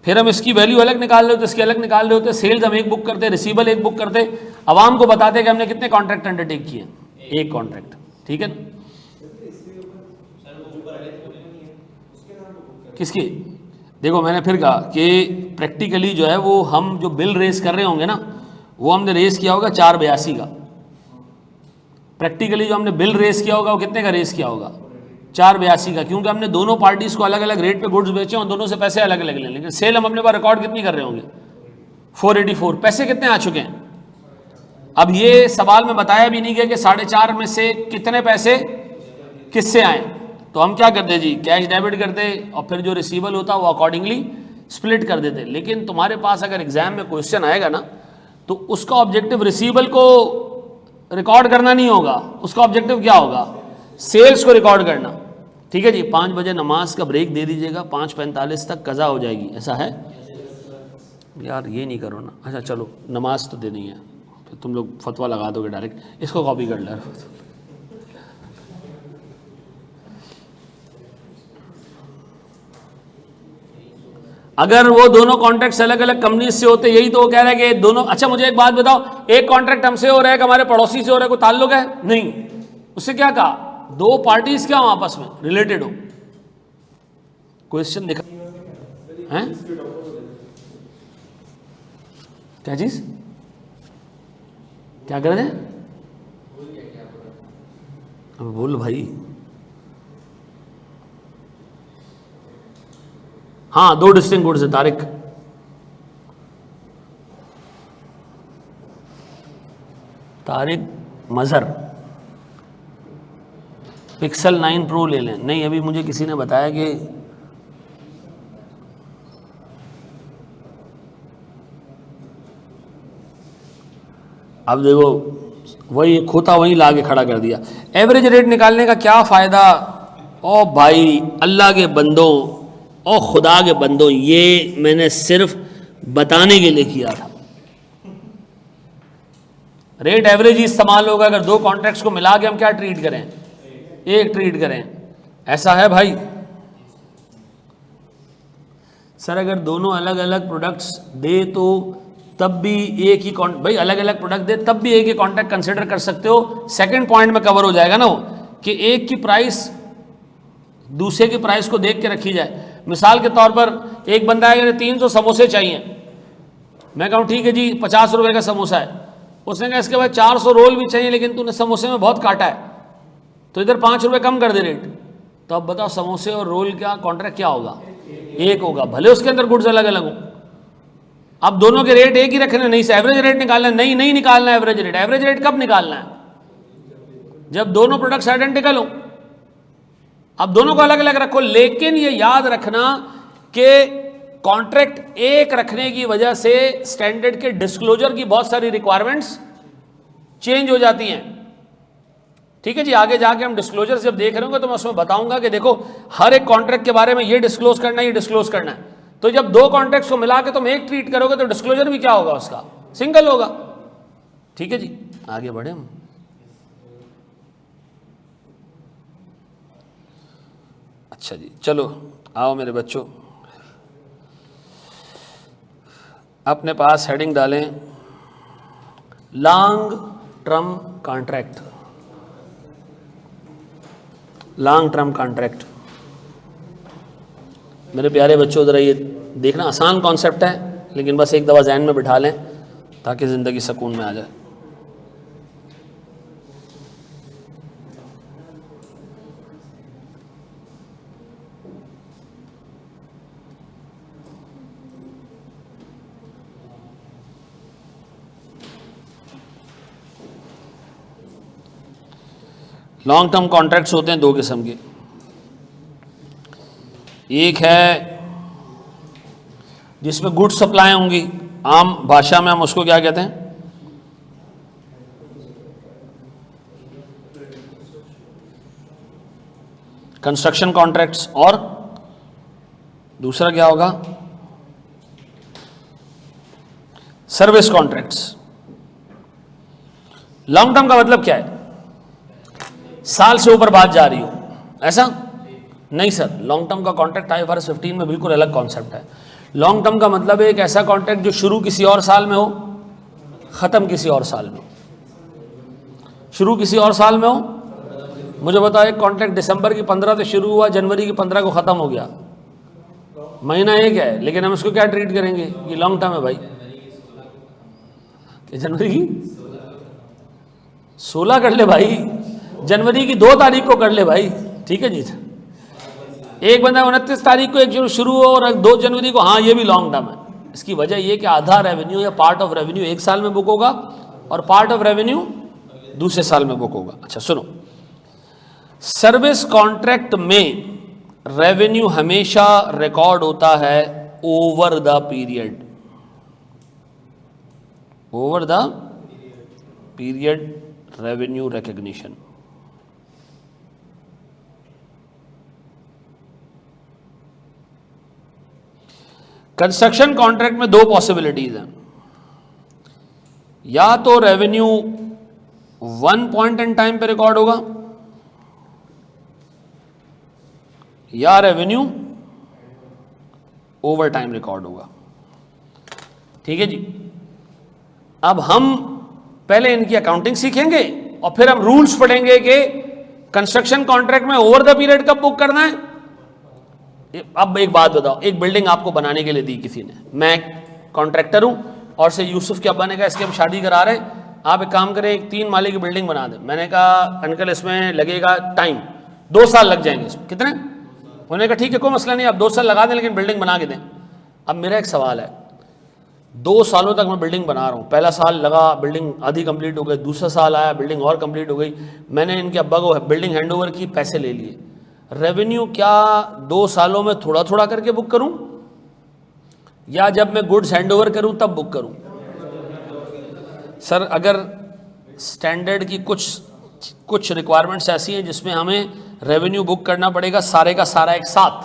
फिर हम इसकी वैल्यू अलग निकाल रहे होते, इसकी अलग निकाल रहे होते, सेल्स हम एक बुक करते, रिसीवेबल एक बुक करते, आवाम को बताते कि हमने कितने कॉन्ट्रैक्ट अंडरटेक किए, एक कॉन्ट्रैक्ट, ठीक है। किसकी? देखो मैंने फिर कहा कि प्रैक्टिकली जो है वो हम जो बिल रेस कर रहे होंगे ना, वो हमने रेस किया होगा 482 का। प्रैक्टिकली जो हमने बिल रेस किया होगा वो कितने का रेस किया होगा? 482 का, क्योंकि हमने दोनों पार्टीज को अलग अलग रेट पे गुड्स बेचे और दोनों से पैसे अलग अलग लें, लेकिन सेल हम अपने पास रिकॉर्ड कितनी कर रहे होंगे? 484। पैसे कितने आ चुके हैं? अब ये सवाल में बताया भी नहीं गया कि 4.5 में से कितने पैसे किससे आए, तो हम क्या करते जी, कैश डेबिट करते और फिर जो रिसीवेबल होता वो अकॉर्डिंगली स्प्लिट कर देते। लेकिन तुम्हारे पास अगर एग्जाम में क्वेश्चन आएगा ना, तो उसका ऑब्जेक्टिव रिसीवेबल को रिकॉर्ड करना नहीं होगा, उसका ऑब्जेक्टिव क्या होगा? सेल्स को रिकॉर्ड करना। ठीक है जी, 5 बजे नमाज का ब्रेक दे दीजिएगा, 5:45 तक कज़ा हो जाएगी, ऐसा है यार? ये नहीं करो ना। अच्छा चलो, नमाज तो देनी है, तो तुम लोग फतवा लगा दोगे डायरेक्ट, इसको कॉपी कर लो। अगर वो दोनों कॉन्ट्रैक्ट्स अलग अलग कंपनी से होते, यही तो वो कह रहा है कि दोनों। अच्छा मुझे एक बात बताओ, एक कॉन्ट्रैक्ट हमसे हो रहा है कि हमारे पड़ोसी से हो रहा है, कोई ताल्लुक है? नहीं। उससे क्या कहा? दो पार्टीज क्या हो आपस में रिलेटेड हो। क्वेश्चन देखा है? क्या चीज? क्या कर रहे हैं? अब बोल भाई। हाँ, 2 डिस्टिंक्ट गुड्स है तारिक। तारिक मजहर पिक्सल 9 प्रो ले लें। नहीं, अभी मुझे किसी ने बताया कि अब देखो वही खोता वहीं ला के खड़ा कर दिया। एवरेज रेट निकालने का क्या फ़ायदा? ओ भाई अल्लाह के बंदों, ओ खुदा के बंदों, ये मैंने सिर्फ बताने के लिए किया था। रेट एवरेज ही इस्तेमाल होगा अगर दो कॉन्ट्रैक्ट्स को मिला के हम क्या ट्रीट करें? एक ट्रीट करें। ऐसा है भाई? सर अगर दोनों अलग अलग प्रोडक्ट्स दे तो तब भी एक ही भाई अलग अलग प्रोडक्ट दे तब भी एक ही कॉन्ट्रैक्ट कंसिडर कर सकते हो। सेकंड पॉइंट में कवर हो जाएगा ना वो, कि एक की प्राइस दूसरे की प्राइस को देख के रखी जाए। मिसाल के तौर पर एक बंदा है, 300 समोसे चाहिए, मैं कहूँ ठीक है जी 50 रुपये का समोसा है। उसने कहा इसके बाद 400 रोल भी चाहिए, लेकिन तूने समोसे में बहुत काटा है तो इधर 5 रुपये कम कर दे रेट। तो अब बताओ समोसे और रोल का कॉन्ट्रैक्ट क्या होगा? एक होगा, भले उसके अंदर गुड्स अलग अलग हो। अब दोनों के रेट एक ही रखने, नहीं से एवरेज रेट निकालना है। नहीं निकालना है एवरेज रेट। एवरेज रेट कब निकालना है? जब दोनों प्रोडक्ट्स आइडेंटिकल हो। अब दोनों को अलग अलग रखो, लेकिन ये याद रखना कि कॉन्ट्रैक्ट एक रखने की वजह से स्टैंडर्ड के डिस्क्लोजर की बहुत सारी रिक्वायरमेंट्स चेंज हो जाती हैं। ठीक है जी, आगे जाके हम डिस्क्लोजर जब देख रहे होंगे तो मैं उसमें बताऊंगा कि देखो हर एक कॉन्ट्रैक्ट के बारे में ये डिस्क्लोज करना है, ये डिस्क्लोज करना है। तो जब दो कॉन्ट्रैक्ट्स को मिला के तुम एक ट्रीट करोगे तो डिस्क्लोजर भी क्या होगा उसका? सिंगल होगा। ठीक है जी, आगे बढ़े हम। अच्छा जी, चलो आओ मेरे बच्चों, अपने पास हेडिंग डालें long term contract. Long term contract मेरे प्यारे बच्चों, ज़रा ये देखना, आसान कॉन्सेप्ट है लेकिन बस एक दफ़ा जहन में बिठा लें ताकि ज़िंदगी सुकून में आ जाए। लॉन्ग टर्म कॉन्ट्रैक्ट्स होते हैं दो किस्म के। एक है जिसमें गुड्स सप्लाई होंगी, आम भाषा में हम उसको क्या कहते हैं? Construction contracts. और दूसरा क्या होगा? Service contracts. लॉन्ग टर्म का मतलब क्या है? साल से ऊपर बात जा रही हो, ऐसा नहीं सर। लॉन्ग टर्म का कॉन्ट्रैक्ट IFRS 15 में बिल्कुल अलग कॉन्सेप्ट है। लॉन्ग टर्म का मतलब है एक ऐसा कॉन्ट्रैक्ट जो शुरू किसी और साल में हो, ख़त्म किसी और साल में हो। शुरू किसी और साल में हो, मुझे बताओ, एक कॉन्ट्रैक्ट दिसंबर की 15 से शुरू हुआ, जनवरी की 15 को ख़त्म हो गया, महीना एक है, लेकिन हम इसको क्या ट्रीट करेंगे? ये लॉन्ग टर्म है भाई। जनवरी की 16 कर ले भाई, जनवरी की 2 तारीख को कर ले भाई, ठीक है जी। एक बंदा 29 तारीख को एक शुरू हो और 2 जनवरी को, हाँ ये भी लॉन्ग टर्म है। इसकी वजह ये कि आधा रेवेन्यू या पार्ट ऑफ रेवेन्यू एक साल में बुक होगा और पार्ट ऑफ रेवेन्यू दूसरे साल में बुक होगा। अच्छा सुनो, सर्विस कॉन्ट्रैक्ट में रेवेन्यू हमेशा रिकॉर्ड होता है over the period, over the period revenue recognition. Construction contract में 2 पॉसिबिलिटीज हैं, या तो रेवेन्यू 1 पॉइंट इन टाइम पे रिकॉर्ड होगा, या रेवेन्यू ओवर टाइम रिकॉर्ड होगा। ठीक है जी। अब हम पहले इनकी अकाउंटिंग सीखेंगे और फिर हम रूल्स पढ़ेंगे कि कंस्ट्रक्शन कॉन्ट्रैक्ट में ओवर द पीरियड कब बुक करना है। अब एक बात बताओ, एक बिल्डिंग आपको बनाने के लिए दी किसी ने, मैं कॉन्ट्रैक्टर हूं और से यूसुफ क्या बनेगा, इसकी हम शादी करा रहे हैं, आप एक काम करें, एक 3 माले की बिल्डिंग बना दें। मैंने कहा अंकल इसमें लगेगा टाइम, 2 साल लग जाएंगे इसमें। कितने? उन्होंने कहा ठीक है कोई मसला नहीं, आप 2 साल लगा दें लेकिन बिल्डिंग बना के दें। अब मेरा एक सवाल है, 2 सालों तक मैं बिल्डिंग बना रहा हूँ, पहला साल लगा बिल्डिंग आधी कंप्लीट हो गई, दूसरा साल आया बिल्डिंग और कंप्लीट हो गई, मैंने इनके अब्बा को बिल्डिंग हैंडओवर की, पैसे ले लिए। रेवेन्यू क्या 2 सालों में थोड़ा थोड़ा करके बुक करूं, या जब मैं गुड्स हैंडओवर करूं तब बुक करूं? सर अगर स्टैंडर्ड की कुछ रिक्वायरमेंट्स ऐसी हैं जिसमें हमें रेवेन्यू बुक करना पड़ेगा सारे का सारा एक साथ,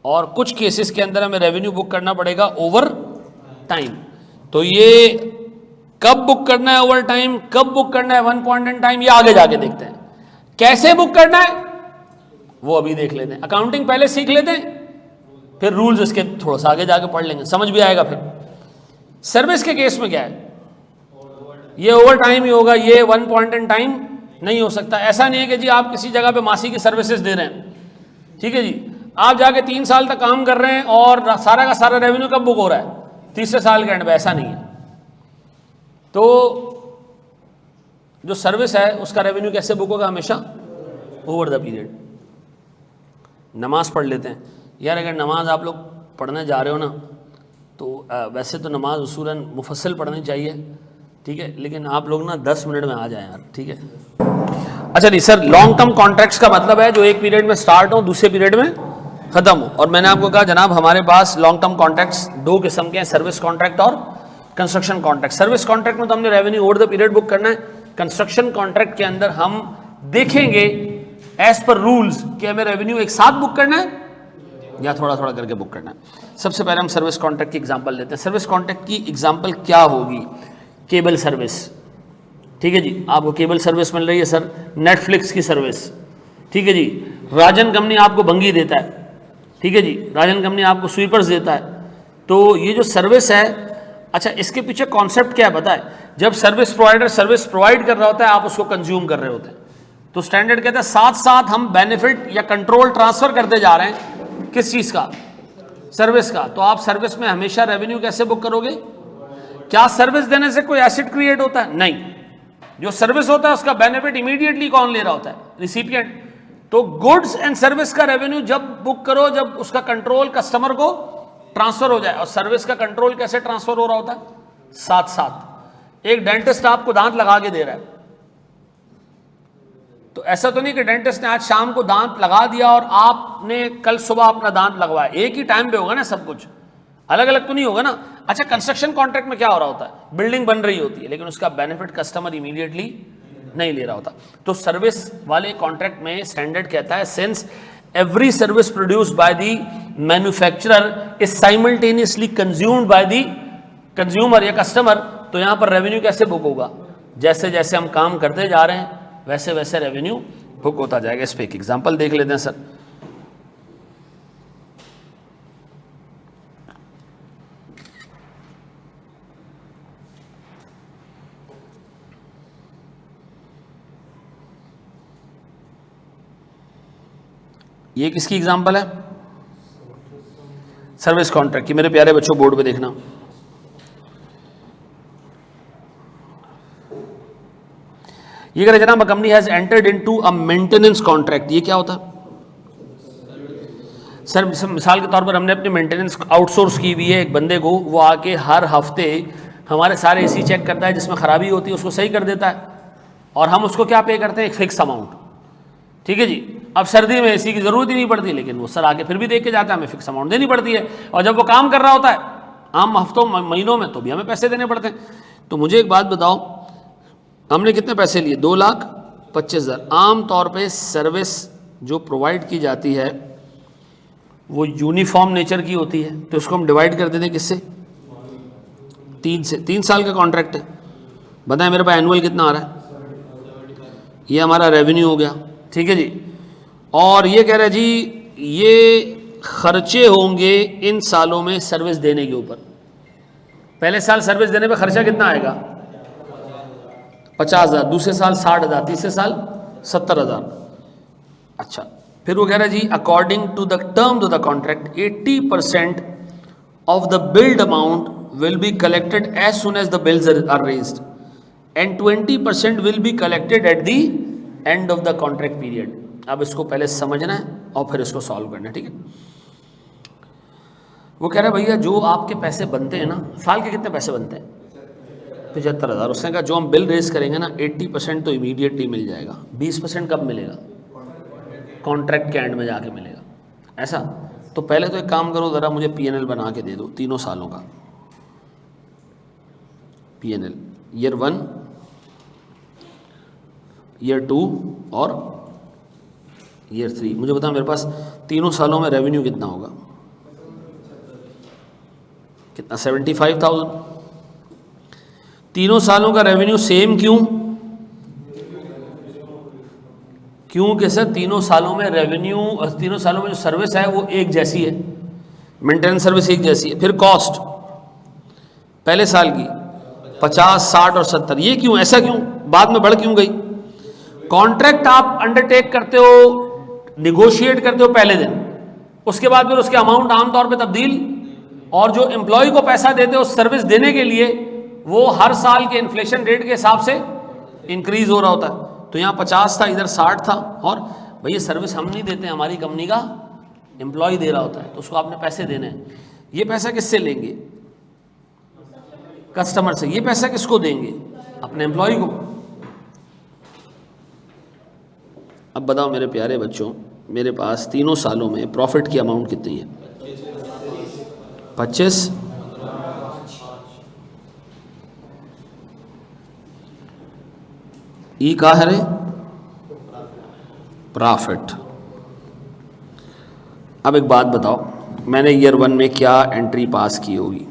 और कुछ केसेस के अंदर हमें रेवेन्यू बुक करना पड़ेगा ओवर टाइम, तो ये कब बुक करना है ओवर टाइम, कब बुक करना है 1 पॉइंट इन टाइम, ये आगे जाके देखते हैं। कैसे बुक करना है वो अभी देख लेते हैं, अकाउंटिंग पहले सीख लेते हैं, फिर रूल्स इसके थोड़ा सा आगे जाके पढ़ लेंगे, समझ भी आएगा। फिर सर्विस के केस में क्या है, ये ओवर टाइम ही होगा, ये 1 पॉइंट इन टाइम नहीं हो सकता। ऐसा नहीं है कि जी आप किसी जगह पे मासी की सर्विसेज दे रहे हैं, ठीक है जी, आप जाके 3 साल तक काम कर रहे हैं और सारा का सारा रेवेन्यू कब बुक हो रहा है? तीसरे साल के एंड में। ऐसा नहीं है। तो जो सर्विस है उसका रेवेन्यू कैसे बुक होगा? हमेशा ओवर द पीरियड। नमाज पढ़ लेते हैं यार, अगर नमाज आप लोग पढ़ने जा रहे हो ना, तो वैसे तो नमाज उसूलन मुफस्सल पढ़नी चाहिए, ठीक है, लेकिन आप लोग ना 10 मिनट में आ जाएं यार, ठीक है। अच्छा नहीं सर, लॉन्ग टर्म कॉन्ट्रैक्ट्स का मतलब है जो एक पीरियड में स्टार्ट हो दूसरे पीरियड में खत्म हो। और मैंने आपको कहा जनाब हमारे पास लॉन्ग टर्म कॉन्ट्रैक्ट्स 2 किस्म के हैं, सर्विस कॉन्ट्रैक्ट और कंस्ट्रक्शन कॉन्ट्रैक्ट। सर्विस कॉन्ट्रैक्ट में तो हमने revenue over the period book करना है, कंस्ट्रक्शन कॉन्ट्रैक्ट के अंदर हम देखेंगे एज पर रूल्स कि हमें रेवेन्यू एक साथ बुक करना है या थोड़ा थोड़ा करके बुक करना है। सबसे पहले हम सर्विस कॉन्ट्रैक्ट की एग्जांपल लेते हैं। सर्विस कॉन्ट्रैक्ट की एग्जांपल क्या होगी? केबल सर्विस, ठीक है जी, आपको केबल सर्विस मिल रही है सर, नेटफ्लिक्स की सर्विस, ठीक है जी, राजन कंपनी आपको भंगी देता है, ठीक है जी, राजन कंपनी आपको स्वीपर्स देता है। तो ये जो सर्विस है, अच्छा इसके पीछे कॉन्सेप्ट क्या है पता है? जब सर्विस प्रोवाइडर सर्विस प्रोवाइड कर रहा होता है, आप उसको कंज्यूम कर रहे होते हैं, तो स्टैंडर्ड कहता है साथ साथ हम बेनिफिट या कंट्रोल ट्रांसफर करते जा रहे हैं। किस चीज का? सर्विस का। तो आप सर्विस में हमेशा रेवेन्यू कैसे बुक करोगे? क्या सर्विस देने से कोई एसेट क्रिएट होता है? नहीं। जो सर्विस होता है उसका बेनिफिट इमीडिएटली कौन ले रहा होता है? रिसिपिएंट। तो गुड्स एंड सर्विस का रेवेन्यू जब बुक करो जब उसका कंट्रोल कस्टमर को ट्रांसफर हो जाए। और सर्विस का कंट्रोल कैसे ट्रांसफर हो रहा होता है? साथ साथ। एक डेंटिस्ट आपको दांत लगा के दे रहा है, तो ऐसा तो नहीं कि डेंटिस्ट ने आज शाम को दांत लगा दिया और आपने कल सुबह अपना दांत लगवाया, एक ही टाइम पे होगा ना सब कुछ, अलग अलग तो नहीं होगा ना। अच्छा कंस्ट्रक्शन कॉन्ट्रैक्ट में क्या हो रहा होता है? बिल्डिंग बन रही होती है लेकिन उसका बेनिफिट कस्टमर इमीडिएटली नहीं ले रहा होता। तो सर्विस वाले कॉन्ट्रैक्ट में स्टैंडर्ड कहता है since every service produced by the manufacturer is simultaneously consumed by the consumer या कस्टमर, तो यहां पर रेवेन्यू कैसे बुक होगा? जैसे जैसे हम काम करते जा रहे हैं वैसे वैसे रेवेन्यू बुक होता जाएगा। इस पे एक एग्जांपल देख लेते हैं सर। ये किसकी एग्जांपल है? सर्विस कॉन्ट्रैक्ट की। मेरे प्यारे बच्चों बोर्ड पे देखना, ये कह रहे जनाब company has entered into a maintenance contract. ये क्या होता है सर? मिसाल के तौर पर हमने अपनी मेंटेनेंस आउटसोर्स की हुई है एक बंदे को, वो आके हर हफ्ते हमारे सारे एसी चेक करता है, जिसमें खराबी होती है उसको सही कर देता है, और हम उसको क्या पे करते हैं? एक फिक्स अमाउंट। ठीक है जी। अब सर्दी में एसी की जरूरत ही नहीं पड़ती, लेकिन वो सर आके फिर भी देख के जाता है, हमें फिक्स अमाउंट देनी पड़ती है, और जब वो काम कर रहा होता है आम हफ्तों महीनों में तो भी हमें पैसे देने पड़ते हैं। तो मुझे एक बात बताओ, हमने कितने पैसे लिए? 2,25,000। आम तौर पे सर्विस जो प्रोवाइड की जाती है वो यूनिफॉर्म नेचर की होती है, तो उसको हम डिवाइड कर देते हैं किससे? 3 से। 3 साल का कॉन्ट्रैक्ट है, बताएं मेरे पास एनुअल कितना आ रहा है? ये हमारा रेवेन्यू हो गया। ठीक है जी। और ये कह रहा है जी ये खर्चे होंगे इन सालों में सर्विस देने के ऊपर। पहले साल सर्विस देने पे खर्चा कितना आएगा? 50,000, दूसरे साल 60,000, तीसरे साल 70,000। अच्छा, फिर वो कह रहा है जी according to the terms of the contract 80% of the build amount will be collected as soon as the bills are raised and 20% will be collected at the end of the contract period. अब इसको पहले समझना है और फिर इसको solve करना है। ठीक है। वो कह रहा है भैया जो आपके पैसे बनते हैं ना, साल के कितने पैसे बनते हैं? 75,000। उसने कहा जो हम बिल रेज करेंगे ना 80% तो इमीडिएटली मिल जाएगा, 20% कब मिलेगा? कॉन्ट्रैक्ट के एंड में जाके मिलेगा। ऐसा? तो पहले तो एक काम करो, ज़रा मुझे पीएनएल बना के दे दो तीनों सालों का। पीएनएल ईयर 1, ईयर 2 और ईयर 3। मुझे बता मेरे पास तीनों सालों में रेवेन्यू कितना होगा? कितना? 75,000। तीनों सालों का रेवेन्यू सेम क्यों? क्योंकि सर तीनों सालों में रेवेन्यू, तीनों सालों में जो सर्विस है वो एक जैसी है, मेंटेनेंस सर्विस एक जैसी है। फिर कॉस्ट पहले साल की 50, 60 और 70। ये क्यों? ऐसा क्यों? बाद में बढ़ क्यों गई? कॉन्ट्रैक्ट आप अंडरटेक करते हो, निगोशिएट करते हो पहले दिन, उसके बाद फिर उसके अमाउंट आमतौर पे तब्दील, और जो एम्प्लॉय को पैसा देते हो सर्विस देने के लिए वो हर साल के इन्फ्लेशन रेट के हिसाब से इंक्रीज हो रहा होता है। तो यहाँ 50 था, इधर 60 था, और भैया सर्विस हम नहीं देते, हमारी कंपनी का एम्प्लॉय दे रहा होता है, तो उसको आपने पैसे देने हैं। ये पैसा किससे लेंगे? कस्टमर से। ये पैसा किसको देंगे? अपने एम्प्लॉय को। अब बताओ मेरे प्यारे बच्चों, मेरे पास तीनों सालों में प्रॉफिट की अमाउंट कितनी है? 25, ई का है रे प्रॉफिट। अब एक बात बताओ, मैंने ईयर 1 में क्या एंट्री पास की होगी?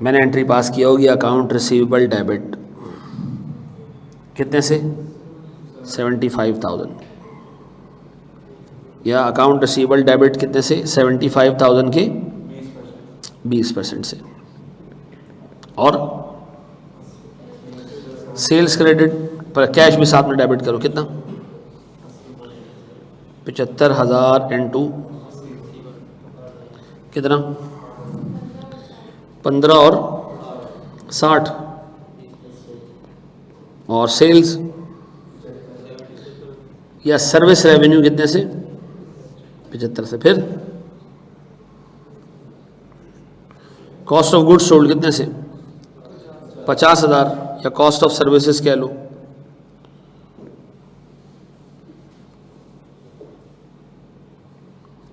मैंने एंट्री पास किया होगी अकाउंट रिसीवेबल डेबिट कितने से? 75,000। या अकाउंट रिसीवेबल डेबिट कितने से? 75,000 के 20% से। और सेल्स क्रेडिट पर कैश भी साथ में डेबिट करो, कितना? 75,000 इंटू कितना? 15 और 60। और सेल्स या सर्विस रेवेन्यू कितने से? 75 से। फिर कॉस्ट ऑफ गुड्स सोल्ड कितने से? 50,000, या कॉस्ट ऑफ सर्विसेज कह लो।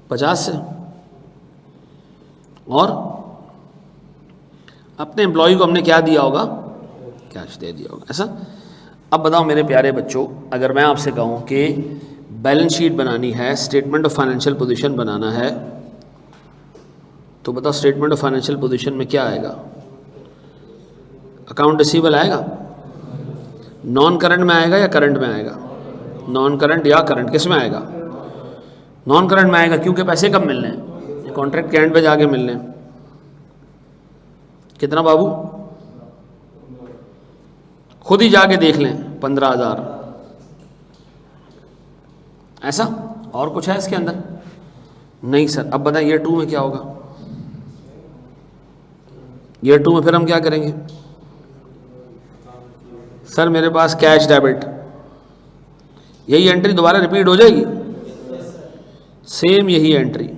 पचास से। और अपने एम्प्लॉय को हमने क्या दिया होगा? कैश दे दिया होगा। ऐसा? अब बताओ मेरे प्यारे बच्चों, अगर मैं आपसे कहूं कि बैलेंस शीट बनानी है, स्टेटमेंट ऑफ फाइनेंशियल पोजीशन बनाना है, तो बताओ स्टेटमेंट ऑफ फाइनेंशियल पोजीशन में क्या आएगा? अकाउंट रिसीवेबल आएगा? नॉन करंट में आएगा या करंट में आएगा? नॉन करंट या करंट, किस में आएगा? नॉन करंट में आएगा, क्योंकि पैसे कब मिलने हैं? कॉन्ट्रैक्ट के एंड पे जाके मिलने हैं। कितना बाबू? खुद ही जाके देख लें, 15,000। ऐसा? और कुछ है इसके अंदर? नहीं सर। अब बताएं ईयर 2 में क्या होगा? ईयर 2 में फिर हम क्या करेंगे? सर मेरे पास कैश डेबिट, यही एंट्री दोबारा रिपीट हो जाएगी, सेम यही एंट्री,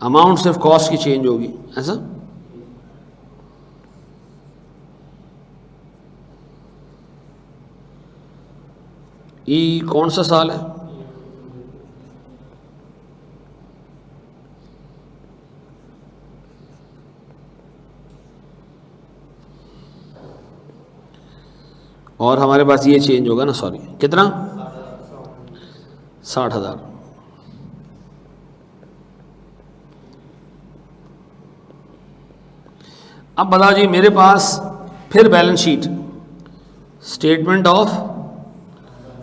अमाउंट सिर्फ कॉस्ट की चेंज होगी। ऐसा? ये कौन सा साल है? और हमारे पास ये चेंज होगा ना, सॉरी कितना? 60,000। अब बताओ जी, मेरे पास फिर balance sheet, statement of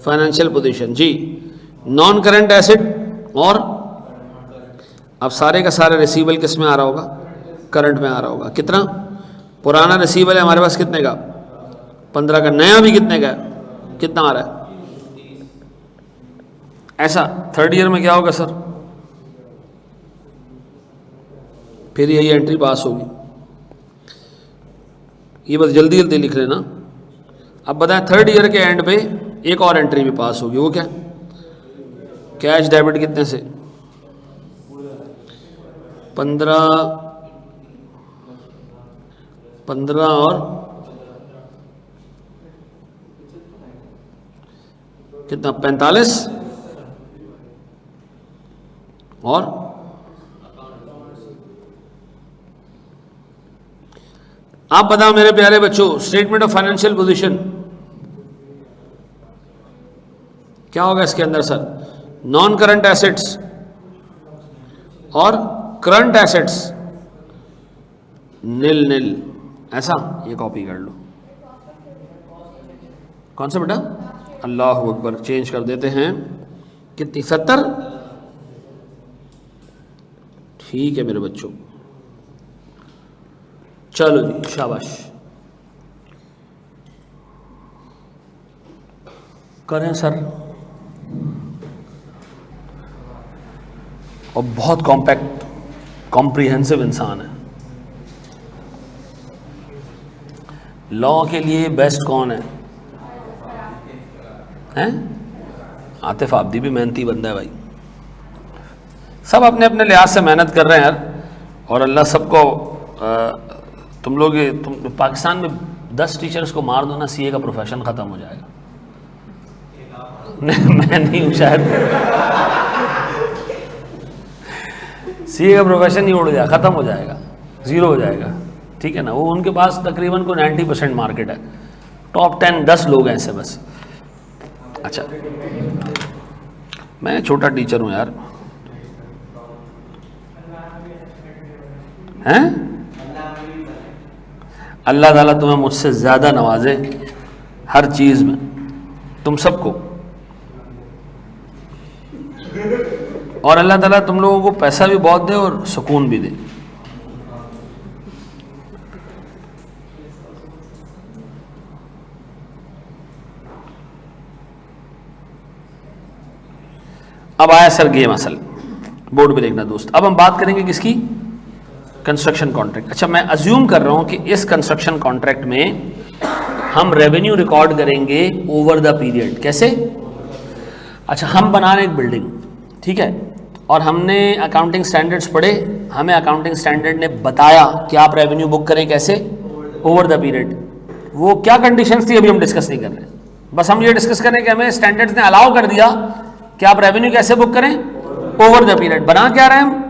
financial position जी, नॉन करंट एसेट, और अब सारे का सारा रिसीवेबल किस में आ रहा होगा? करंट में आ रहा होगा। कितना? पुराना रिसीवेबल है हमारे पास कितने का? 15 का। नया भी कितने का? कितना आ रहा है? ऐसा? थर्ड ईयर में क्या होगा सर? फिर यही एंट्री पास होगी। ये बस जल्दी जल्दी लिख लेना। अब बताएं थर्ड ईयर के एंड पे एक और एंट्री भी पास होगी, वो क्या? कैश डेबिट कितने से? 15 और कितना? 45 और आप बताओ मेरे प्यारे बच्चों, स्टेटमेंट ऑफ फाइनेंशियल पोजीशन क्या होगा इसके अंदर सर? नॉन करंट एसेट्स और करंट एसेट्स नील नील। ऐसा? ये कॉपी कर लो। कौन सा बेटा? अल्लाह अकबर। चेंज कर देते हैं। कितनी? 70। ठीक है मेरे बच्चों, चलो जी, शाबाश। करें सर। और बहुत कॉम्पैक्ट कॉम्प्रिहेंसिव इंसान है। लॉ के लिए बेस्ट कौन है? हैं? आतिफ आब्दी भी मेहनती बंदा है भाई। सब अपने अपने लिहाज से मेहनत कर रहे हैं यार, और अल्लाह सबको तुम पाकिस्तान में 10 टीचर्स को मार दो ना, सीए का प्रोफेशन ख़त्म हो जाएगा। नहीं, मैं नहीं हूँ शायद। सीए का प्रोफेशन ही उड़ जाएगा, ख़त्म हो जाएगा, ज़ीरो हो जाएगा। ठीक है ना? वो उनके पास तकरीबन को 90% मार्केट है। टॉप 10 10 लोग हैं ऐसे बस। अच्छा, मैं छोटा टीचर हूँ यार। हैं? अल्लाह ताला तुम्हें मुझसे ज़्यादा नवाजे हर चीज़ में, तुम सबको। और अल्लाह ताला तुम लोगों को पैसा भी बहुत दे और सुकून भी दे। अब आया सर गेम असल, बोर्ड पे देखना दोस्त। अब हम बात करेंगे किसकी? Construction contract. अच्छा, मैं अज्यूम कर रहा हूं कि इस कंस्ट्रक्शन कॉन्ट्रैक्ट में हम रेवेन्यू रिकॉर्ड करेंगे ओवर द पीरियड। कैसे? अच्छा, हम बना रहे एक बिल्डिंग, ठीक है, और हमने अकाउंटिंग स्टैंडर्ड्स पढ़े। हमें अकाउंटिंग स्टैंडर्ड ने बताया कि आप रेवेन्यू बुक करें कैसे? Over the period. वो क्या कंडीशंस थी अभी हम डिस्कस नहीं कर रहे, बस हम ये डिस्कस करें कि हमें स्टैंडर्ड्स ने अलाउ कर दिया कि आप रेवेन्यू कैसे बुक करें? Over the period. बना क्या रहे हम?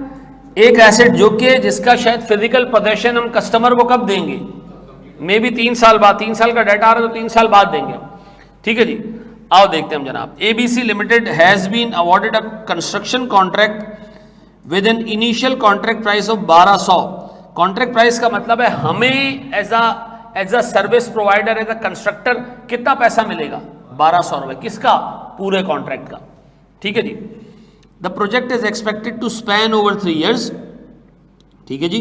एक एसेट जो कि जिसका शायद फिजिकल पोजेशन हम कस्टमर को कब देंगे? मे बी 3 साल बाद। 3 साल का डाटा आ रहा है तो 3 साल बाद देंगे। ठीक है जी, आओ देखते हैं हम जनाब। ABC limited has been awarded a construction contract with an initial contract price of 1200। Contract price का मतलब है हमें as a service provider, as a constructor कितना पैसा मिलेगा? 1200 रुपए। किसका? पूरे कॉन्ट्रैक्ट का। ठीक है जी। The project is expected to span over 3 years। ठीक है जी।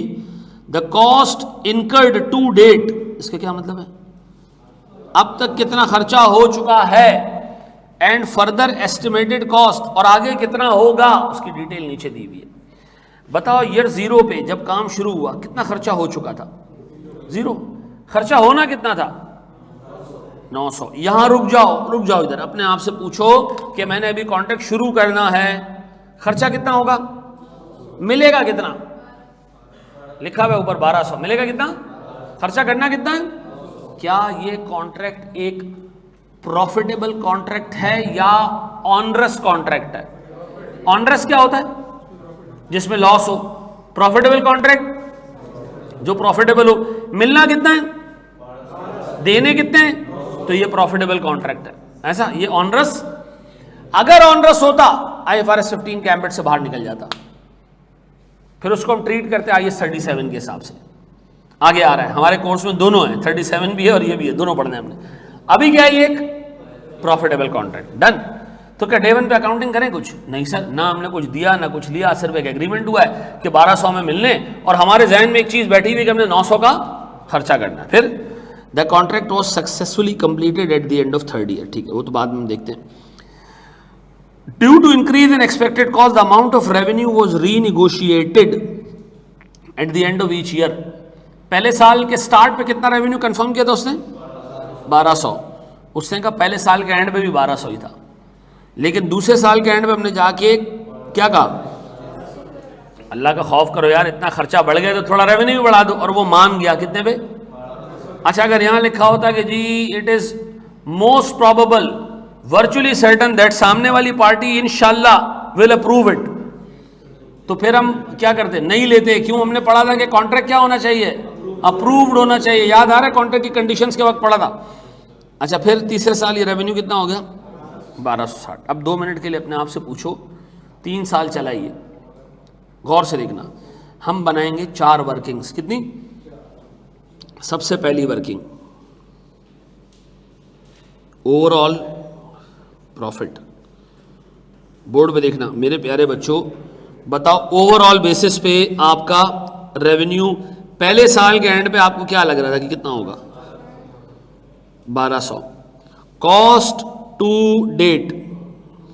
The cost incurred to date, इसका क्या मतलब है? अब तक कितना खर्चा हो चुका है एंड फर्दर एस्टिमेटेड कॉस्ट, और आगे कितना होगा उसकी डिटेल नीचे दी हुई है। बताओ ईयर 0 पे जब काम शुरू हुआ कितना खर्चा हो चुका था? 0। खर्चा होना कितना था? 900। यहां रुक जाओ इधर, अपने आप से पूछो कि मैंने अभी कॉन्ट्रैक्ट शुरू करना है, खर्चा कितना होगा, मिलेगा कितना? लिखा हुआ ऊपर 1200, मिलेगा कितना? खर्चा करना कितना है? क्या ये कॉन्ट्रैक्ट एक प्रॉफिटेबल कॉन्ट्रैक्ट है या ऑनरस कॉन्ट्रैक्ट है? ऑनरस क्या होता है? जिसमें लॉस हो। प्रॉफिटेबल कॉन्ट्रैक्ट जो प्रॉफिटेबल हो। मिलना कितना है, देने कितने हैं, तो ये प्रॉफिटेबल कॉन्ट्रैक्ट है। ऐसा ये ऑनरस, अगर ऑनरस होता IFRS 15 के एम्बेट से बाहर निकल जाता, फिर उसको हम ट्रीट करते IAS 37 के हिसाब से। आगे आ रहा है हमारे कोर्स में, दोनों है, 37 भी है और ये भी है, दोनों पढ़ने हमने। अभी क्या है, ये एक प्रॉफिटेबल कॉन्ट्रैक्ट, डन। तो क्या डे 1 पे अकाउंटिंग करें? कुछ नहीं सर, ना हमने कुछ दिया ना कुछ लिया, सिर्फ एक एग्रीमेंट हुआ है कि 1200 में मिलने, और हमारे जहन में एक चीज बैठी हुई कि हमने 900 का खर्चा करना है। फिर the contract was successfully completed at the end of 3rd year, ठीक है, वो तो बाद में हम देखते हैं। Due to increase in expected cost the amount of revenue was renegotiated at the end of each year. पहले साल के स्टार्ट पे कितना रेवेन्यू कंफर्म किया था उसने? 1200। उसने कहा पहले साल के एंड पे भी 1200 ही था, लेकिन दूसरे साल के एंड पे हमने जाके क्या कहा, अल्लाह का खौफ करो यार, इतना खर्चा बढ़ गया तो थोड़ा रेवेन्यू भी बढ़ा दो, और वो मान गया कितने पे? अच्छा, अगर यहां लिखा होता कि जी it is most probable virtually certain that सामने वाली पार्टी इंशाल्लाह विल अप्रूव इट, तो फिर हम क्या करते? नहीं लेते। क्यों? हमने पढ़ा था कि कॉन्ट्रैक्ट क्या होना चाहिए? अप्रूव्ड होना चाहिए। याद आ रहा है कॉन्ट्रैक्ट की कंडीशंस के वक्त पढ़ा था। अच्छा, फिर तीसरे साल ये रेवेन्यू कितना हो गया? 1260। अब 2 मिनट के लिए अपने आप से पूछो, 3 साल चलाइए, गौर से देखना। हम बनाएंगे 4 वर्किंग्स। कितनी? सबसे पहली वर्किंग ओवरऑल प्रॉफिट। बोर्ड पे देखना मेरे प्यारे बच्चों, बताओ ओवरऑल बेसिस पे आपका रेवेन्यू पहले साल के एंड पे आपको क्या लग रहा था कि कितना होगा? 1200। कॉस्ट टू डेट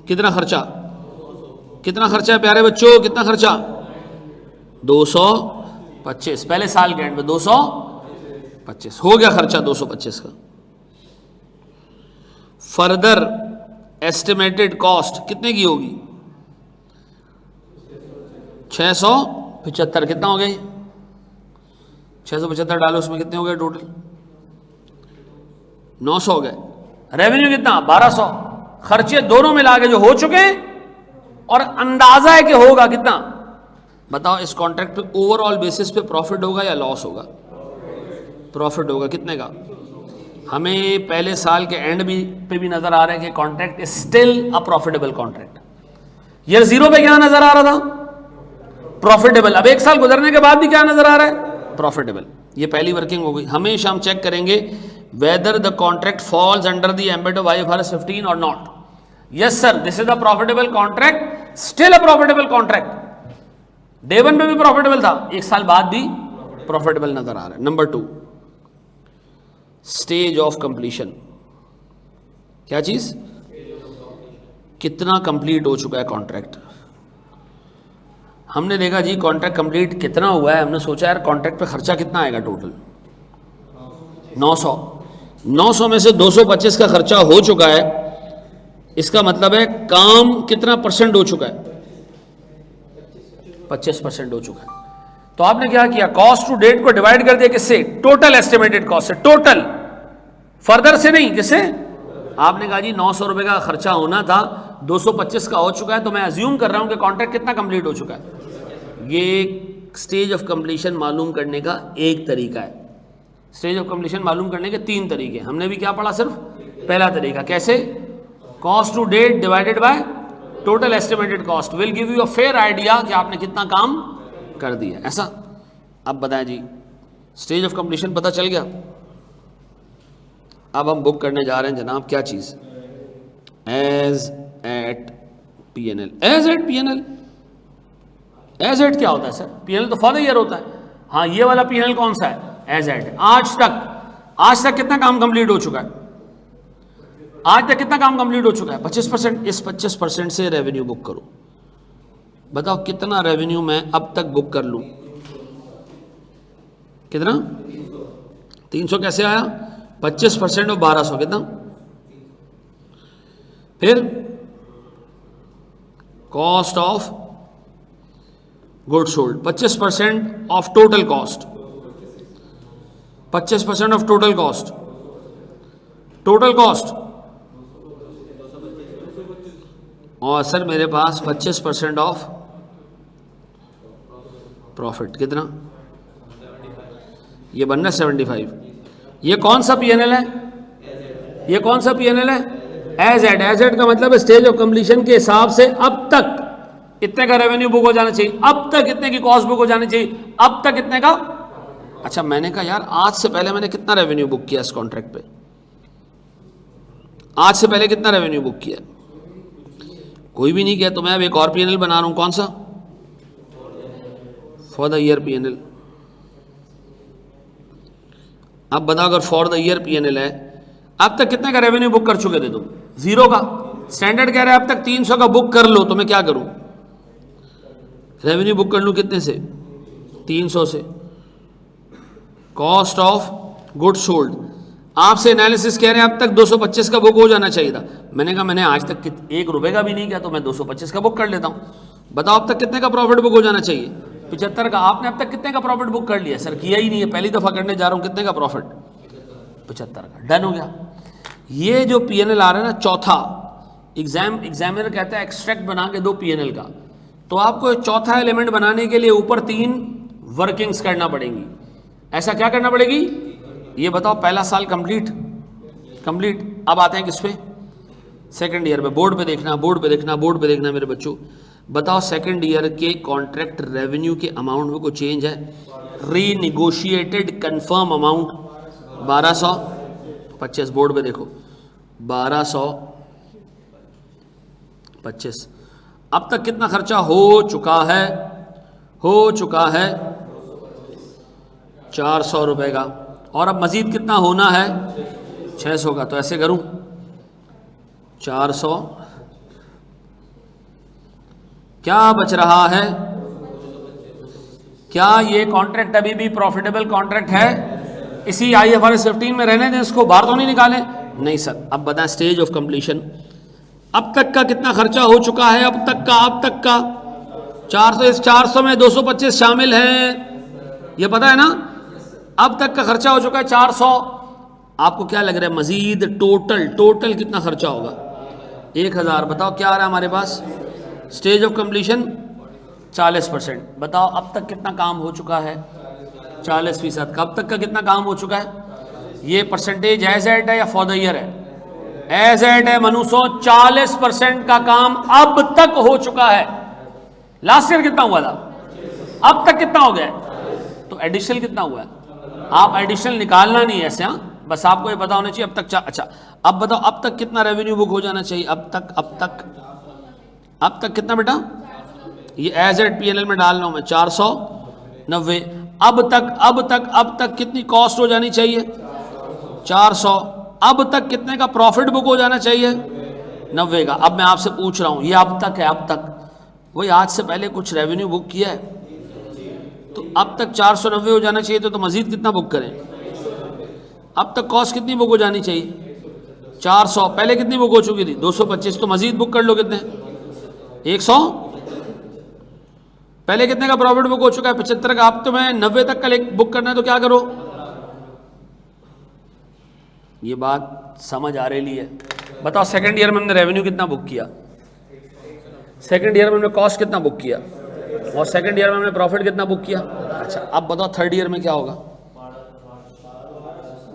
कितना खर्चा? कितना खर्चा है प्यारे बच्चों, कितना खर्चा? 225। पहले साल के एंड पे 225 हो गया खर्चा, 225 का। फर्दर एस्टिमेटेड कॉस्ट कितने की होगी? 675। कितना हो गए? 675 डालो, उसमें कितने हो गए टोटल? 900 हो गए। रेवेन्यू कितना? 1200। खर्चे दोनों मिला के जो हो चुके हैं, और अंदाजा है कि होगा कितना? बताओ इस कॉन्ट्रैक्ट पे ओवरऑल बेसिस पे प्रॉफिट होगा या लॉस होगा? प्रॉफिट होगा। कितने का? हमें पहले साल के एंड पे भी नजर आ रहा है कि contract is still a profitable contract. Year 0 पे क्या नजर आ रहा था? प्रॉफिटेबल। अब 1 साल गुजरने के बाद भी क्या नजर आ रहा है? प्रॉफिटेबल। ये पहली वर्किंग हो गई। हमेशा हम चेक करेंगे whether the contract falls under the ambit of IFRS 15 और not. Yes sir, this is a profitable contract, still a profitable contract. Day 1 पे भी प्रॉफिटेबल था, 1 साल बाद भी प्रॉफिटेबल नजर आ रहा है। Number 2, stage of completion. क्या चीज? कितना कंप्लीट हो चुका है कॉन्ट्रैक्ट? हमने देखा जी कॉन्ट्रैक्ट कंप्लीट कितना हुआ है, हमने सोचा यार कॉन्ट्रैक्ट पे खर्चा कितना आएगा टोटल? 900। 900 में से 225 का खर्चा हो चुका है, इसका मतलब है काम कितना % हो चुका है? 25% हो चुका है। तो आपने क्या किया? कॉस्ट टू डेट को डिवाइड कर दिया किससे? टोटल एस्टिमेटेड कॉस्ट से। टोटल, फर्दर से नहीं। किससे? आपने कहा जी 900 रुपए का खर्चा होना था, 225 का हो चुका है, तो मैं अज्यूम कर रहा हूं कि कॉन्ट्रैक्ट कितना कंप्लीट हो चुका है। ये स्टेज ऑफ कंप्लीशन मालूम करने का एक तरीका है। स्टेज ऑफ कंप्लीशन मालूम करने के 3 तरीके। हमने भी क्या पढ़ा? सिर्फ पहला तरीका। कैसे? Cost to date divided by total estimated cost will give you a fair idea कि आपने कितना काम कर दिया। ऐसा? अब बताएं जी, स्टेज ऑफ कंप्लीशन पता चल गया। अब हम बुक करने जा रहे हैं जनाब क्या चीज? As at P&L। As at P&L। As at क्या होता है सर? P&L तो फॉर द ईयर होता है। हाँ, ये वाला P&L कौन सा है? As at. आज तक कितना काम कंप्लीट हो चुका है? आज तक कितना काम कंप्लीट हो चुका है? 25%। इस 25% से रेवेन्यू बुक करो। बताओ कितना रेवेन्यू मैं अब तक बुक कर लूं? कितना? 300 कैसे आया? 25% ऑफ 1200 कितना? फिर cost of good sold 25% of total cost, 25% of total cost, total cost. और सर मेरे पास 25% ऑफ प्रॉफिट कितना? ये बनना 75। ये कौन सा पीएनएल है? ये कौन सा पीएनएल है? As add. एज एड का मतलब स्टेज ऑफ कंप्लीशन के हिसाब से अब तक इतने का रेवेन्यू बुक हो जाना चाहिए, अब तक इतने की कॉस्ट बुक हो जानी चाहिए, अब तक इतने का। अच्छा मैंने कहा यार आज से पहले मैंने कितना रेवेन्यू बुक किया इस कॉन्ट्रैक्ट पे? आज से पहले कितना रेवेन्यू बुक किया? कोई भी नहीं किया। तो मैं अब एक और पीएनएल बना रहा हूं। कौन सा? For the year PNL. अब बताओ अगर फॉर द ईयर पीएनएल है, अब तक कितने का रेवेन्यू बुक कर चुके थे तुम? 0 का। स्टैंडर्ड कह रहा है अब तक 300 का बुक कर लो, तो मैं क्या करूं? रेवेन्यू बुक कर लूं कितने से? 300 से। कॉस्ट ऑफ गुड्स सोल्ड आपसे एनालिसिस कह रहे हैं अब तक 225 का बुक हो जाना चाहिए था। मैंने कहा मैंने आज तक 1 रुपए का भी नहीं किया, तो मैं 225 का बुक कर लेता हूं। बताओ अब तक कितने का प्रॉफिट बुक हो जाना चाहिए? 75 का। आपने अब तक कितने का प्रॉफिट बुक कर लिया? सर किया ही नहीं है, पहली दफा करने जा रहा हूं। कितने का प्रॉफिट? 75 का। डन हो गया। ये जो पीएनएल आ रहा है ना, चौथा एग्जामिनर कहता है एक्सट्रैक्ट बना के दो पीएनएल का, तो आपको चौथा एलिमेंट बनाने के लिए ऊपर 3 वर्किंग्स करना पड़ेंगी। ऐसा क्या करना पड़ेगी? ये बताओ। पहला साल कंप्लीट। अब आते हैं किस पे? सेकंड ईयर पे। बोर्ड पे देखना, बोर्ड पे देखना, बोर्ड पे देखना मेरे बच्चों। बताओ सेकंड ईयर के कॉन्ट्रैक्ट रेवेन्यू के अमाउंट में कोई चेंज है? रीनिगोशिएटेड कंफर्म अमाउंट 1225। बोर्ड पे देखो 1225। अब तक कितना खर्चा हो चुका है? 400 रुपए का। और अब मजीद कितना होना है? 600 का। तो ऐसे करूं 400, क्या बच रहा है? क्या ये कॉन्ट्रैक्ट अभी भी प्रॉफिटेबल कॉन्ट्रैक्ट है? इसी IFRS 15 में रहने दें इसको, बाहर तो नहीं निकालें? नहीं सर। अब बताएं स्टेज ऑफ कंप्लीशन अब तक का कितना खर्चा हो चुका है? अब तक का 400। इस 400 में 225 शामिल हैं, ये पता है ना? अब तक का खर्चा हो चुका है 400। आपको क्या लग रहा है मजीद टोटल कितना खर्चा होगा? 1000। बताओ क्या आ रहा है हमारे पास? Stage of completion 40%। बताओ अब तक कितना काम हो चुका है? 40%। अब तक का कितना काम हो चुका है? ये परसेंटेज एज एड है या फॉर द ईयर है? एज एड है मनुष्यों। 40% का काम अब तक हो चुका है। लास्ट ईयर कितना हुआ था? अब तक कितना हो गया? तो एडिशनल कितना हुआ है? आप एडिशनल निकालना नहीं है ऐसे, हाँ, बस आपको ये पता होना चाहिए अब तक। अच्छा अब बताओ अब तक कितना रेवेन्यू बुक हो जाना चाहिए? अब तक कितना बेटा? ये एज एड पीएनएल में डाल रहा हूं मैं 490। अब तक कितनी कॉस्ट हो जानी चाहिए? 400। अब तक कितने का प्रॉफिट बुक हो जाना चाहिए? 90 का। अब मैं आपसे पूछ रहा हूं, ये अब तक है, अब तक वही आज से पहले कुछ रेवेन्यू बुक किया है, तो अब तक 490 हो जाना चाहिए। तो मजीद कितना बुक करें? अब तक कॉस्ट कितनी बुक हो जानी चाहिए? 400। पहले कितनी बुक हो चुकी थी? 225। तो मजीद बुक कर लो कितने? 100। पहले कितने का प्रॉफिट बुक हो चुका है? 75 का। अब तो मैं 90 तक का बुक करना है, तो क्या करो? ये बात समझ आ रही है? बताओ सेकंड ईयर में हमने रेवेन्यू कितना बुक किया? सेकंड ईयर में हमने कॉस्ट कितना बुक किया? और सेकंड ईयर में हमने प्रॉफिट कितना बुक किया? अच्छा अब बताओ थर्ड ईयर में क्या होगा?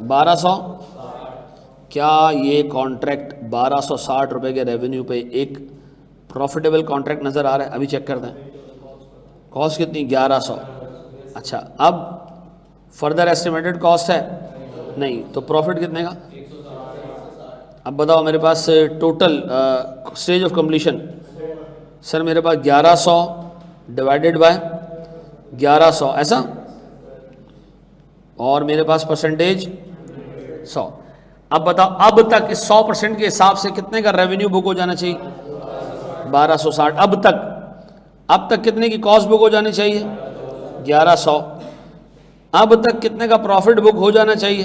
1200। क्या ये कॉन्ट्रैक्ट 1260 रुपए के रेवेन्यू पे एक प्रॉफिटेबल कॉन्ट्रैक्ट नजर आ रहा है? अभी चेक करते हैं। कॉस्ट कितनी? 1100। अच्छा अब फर्दर एस्टिमेटेड कॉस्ट है? नहीं। तो प्रॉफिट कितने का? अब बताओ मेरे पास total stage of completion. Sir मेरे पास 1100 डिवाइडेड बाय 1100 ऐसा, और मेरे पास परसेंटेज 100। अब बताओ, अब तक इस 100% के हिसाब से कितने का रेवेन्यू बुक हो जाना चाहिए? 1260। अब तक कितने की कॉस्ट बुक हो जानी चाहिए? 1100। अब तक कितने का प्रॉफिट बुक हो जाना चाहिए?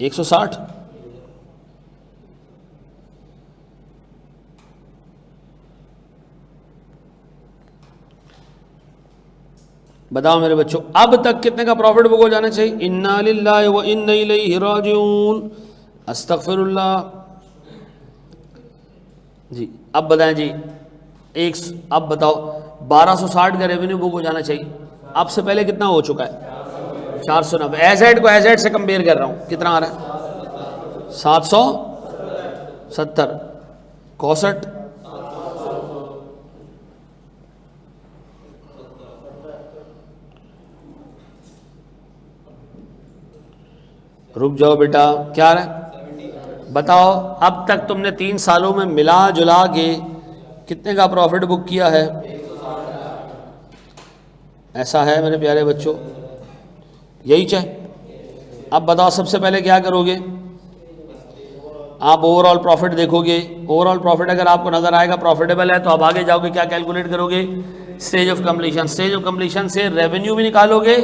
160। बताओ मेरे बच्चों, अब तक कितने का प्रॉफिट बुक हो जाना चाहिए? इन्ना लिल्लाहि व इन्ना इलैहि राजिऊन, अस्तगफिरुल्लाह। जी अब बताएं जी, अब बताओ 1260 का रेवेन्यू बुक हो जाना चाहिए, अब से पहले कितना हो चुका है? 490। एजेड को एजेड से कंपेयर कर रहा हूं, कितना आ रहा है? 770। 61। रुक जाओ बेटा, क्या आ रहा है बताओ। अब तक तुमने 3 सालों में मिला जुला के कितने का प्रॉफिट बुक किया है? ऐसा है मेरे प्यारे बच्चों, यही चाहे। अब बताओ सबसे पहले क्या करोगे? आप ओवरऑल प्रॉफिट देखोगे। ओवरऑल प्रॉफिट अगर आपको नजर आएगा प्रॉफिटेबल है तो आप आगे जाओगे, क्या कैलकुलेट करोगे? Stage of completion. Stage of completion से रेवेन्यू भी निकालोगे,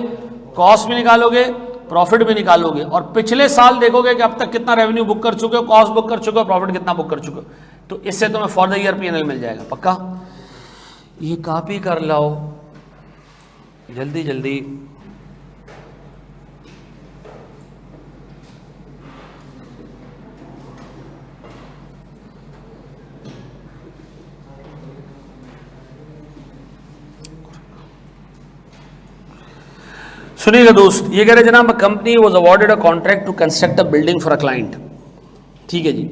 कॉस्ट भी निकालोगे, प्रॉफिट भी निकालोगे, और पिछले साल देखोगे कि अब तक कितना रेवेन्यू बुक कर चुके हो, कॉस्ट बुक कर चुके हो, प्रॉफिट कितना बुक कर चुके हो। तो इससे तुम्हें फॉर द ईयर पीएनएल मिल जाएगा। पक्का? ये कॉपी कर लाओ जल्दी जल्दी। सुनिएगा दोस्त, ये कह रहे जनाब, company was awarded a contract to construct a building for a client. ठीक है जी।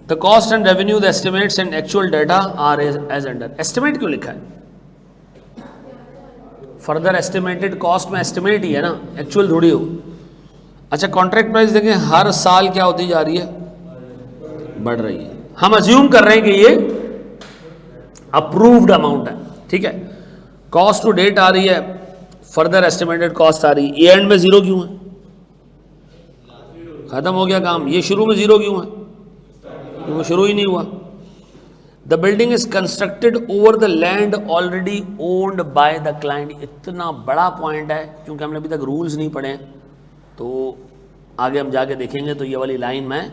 The cost and revenue, the estimates and actual data are as under. Estimate क्यों लिखा है? फर्दर एस्टिमेटेड कॉस्ट में एस्टिमेट ही है ना, एक्चुअल थोड़ी हो। अच्छा, कॉन्ट्रैक्ट प्राइस देखें, हर साल क्या होती जा रही है? बढ़ रही है। हम अज्यूम कर रहे हैं कि ये अप्रूव्ड अमाउंट है। ठीक है, कॉस्ट टू डेट आ रही है, फर्दर एस्टिमेटेड कॉस्ट आ रही है। ये एंड में जीरो क्यों है? खत्म हो गया काम। ये शुरू में जीरो क्यों है? क्योंकि वो शुरू ही नहीं हुआ। The building is constructed over the land already owned by the client. इतना बड़ा पॉइंट है, क्योंकि हमने अभी तक रूल्स नहीं पढ़े हैं, तो आगे हम जाके देखेंगे। तो ये वाली लाइन मैं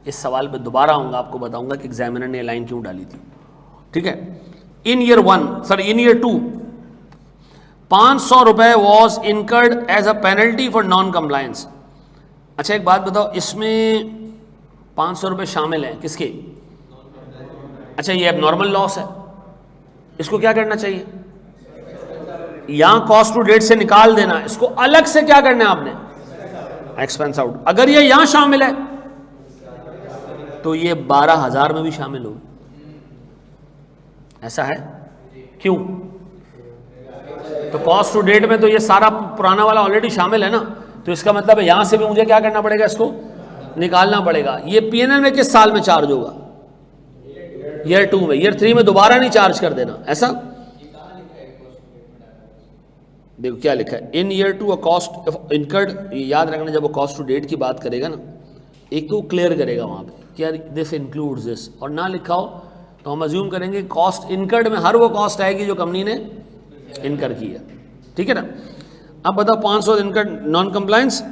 इस सवाल पे दोबारा आऊँगा, आपको बताऊंगा कि एग्जामिनर ने लाइन क्यों डाली थी। ठीक है। इन ईयर 2 500 रुपए was incurred as a penalty for non compliance. अच्छा एक बात बताओ, इसमें 500 रुपए शामिल हैं किसके? अच्छा, ये अब नॉर्मल लॉस है, इसको क्या करना चाहिए? यहां कॉस्ट टू डेट से निकाल देना। इसको अलग से क्या करना है आपने? Expense out. अगर ये यहां शामिल है तो ये 12,000 में भी शामिल हो। ऐसा है? क्यों? तो कॉस्ट टू डेट में तो ये सारा पुराना वाला ऑलरेडी शामिल है ना, तो इसका मतलब है यहां से भी मुझे क्या करना पड़ेगा? इसको निकालना पड़ेगा। ये पीएनएल में किस साल में चार्ज होगा? ईयर 2 में। ईयर 3 में दोबारा नहीं चार्ज कर देना। ऐसा देखो क्या लिखा है, इन ईयर 2 अ कॉस्ट इनकर्ड। याद रखना, जब वो कॉस्ट टू डेट की बात करेगा ना, एक तो क्लियर करेगा वहां पे कि यार दिस इंक्लूड्स दिस, और ना लिखा हो तो हम अज्यूम करेंगे कॉस्ट इनकर्ड में हर वो कॉस्ट आएगी जो कंपनी ने इनकर की है। ठीक है ना? अब बताओ, 500 incurred non compliance,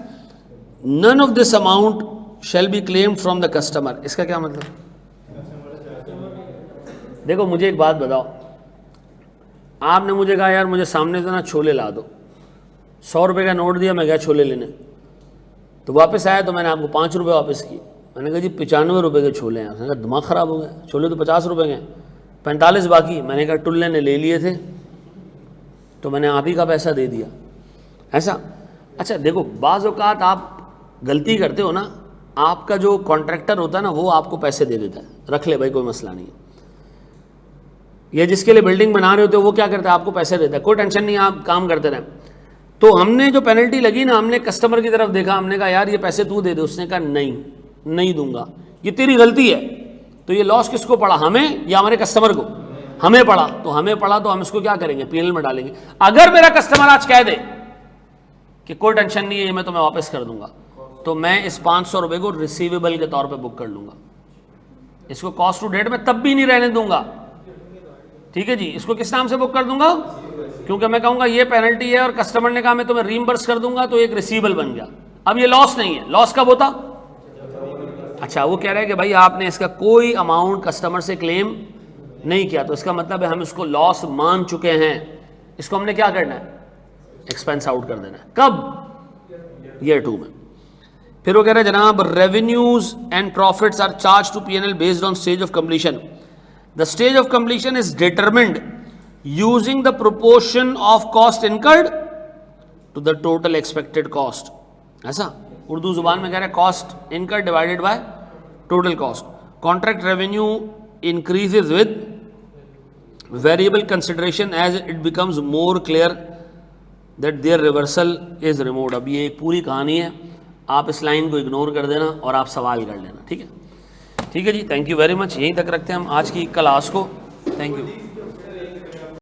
none of this amount shall be claimed from the customer. इसका क्या मतलब? देखो मुझे एक बात बताओ, आपने मुझे कहा यार मुझे सामने से ना छोले ला दो, 100 रुपये का नोट दिया, मैं गया छोले लेने, तो वापस आया तो मैंने आपको 5 रुपये वापस किए। मैंने कहा जी 95 रुपये के छोले हैं। उसने कहा दिमाग ख़राब हो गया, छोले तो 50 रुपये के, 45 बाकी। मैंने कहा टुल्ले ने ले लिए थे तो मैंने आप ही का पैसा दे दिया। ऐसा? अच्छा देखो, बाज़ औक़ात आप गलती करते हो ना, आपका जो कॉन्ट्रैक्टर होता है ना वो आपको पैसे दे देता है, रख ले भाई कोई मसला नहीं है। ये जिसके लिए बिल्डिंग बना रहे होते हो वो क्या करता है? आपको पैसे देता है, कोई टेंशन नहीं, आप काम करते रहें। तो हमने जो पेनल्टी लगी ना, हमने कस्टमर की तरफ देखा, हमने कहा यार ये पैसे तू दे दे। उसने कहा नहीं दूंगा, ये तेरी गलती है। तो ये लॉस किसको पड़ा? हमें या हमारे कस्टमर को? हमें पड़ा। तो हमें पड़ा तो हम इसको क्या करेंगे? पीएनएल में डालेंगे। अगर मेरा कस्टमर आज कह दे कि कोई टेंशन नहीं है, ये मैं तुम्हें वापस कर दूंगा, तो मैं इस 500 रुपये को रिसीवेबल के तौर पे बुक कर लूँगा। इसको कॉस्ट टू डेट में तब भी नहीं रहने दूंगा, ठीक है जी। इसको किस नाम से बुक कर दूंगा? क्योंकि मैं कहूँगा ये पेनल्टी है और कस्टमर ने कहा मैं तुम्हें रीइंबर्स कर दूंगा, तो एक रिसीवेबल बन गया। अब ये लॉस नहीं है, लॉस कब होता? अच्छा, वो कह रहे हैं कि भाई आपने इसका कोई अमाउंट कस्टमर से क्लेम नहीं किया, तो इसका मतलब है हम इसको लॉस मान चुके हैं, इसको हमने क्या करना है? एक्सपेंस आउट कर देना है। कब? ईयर 2 में। फिर वो कह रहे हैं जनाब, revenues and profits are charge to P&L based on stage of completion. The stage of completion is determined using the proportion of cost incurred to the total expected cost. ऐसा उर्दू जुबान में कह रहे हैं cost incurred divided by total cost. Contract revenue increases with variable consideration as it becomes more clear that there reversal is removed. अब ये एक पूरी कहानी है, आप इस लाइन को इग्नोर कर देना और आप सवाल कर लेना, ठीक है? ठीक है जी, थैंक यू वेरी मच। यहीं तक रखते हैं हम आज की क्लास को। Thank you.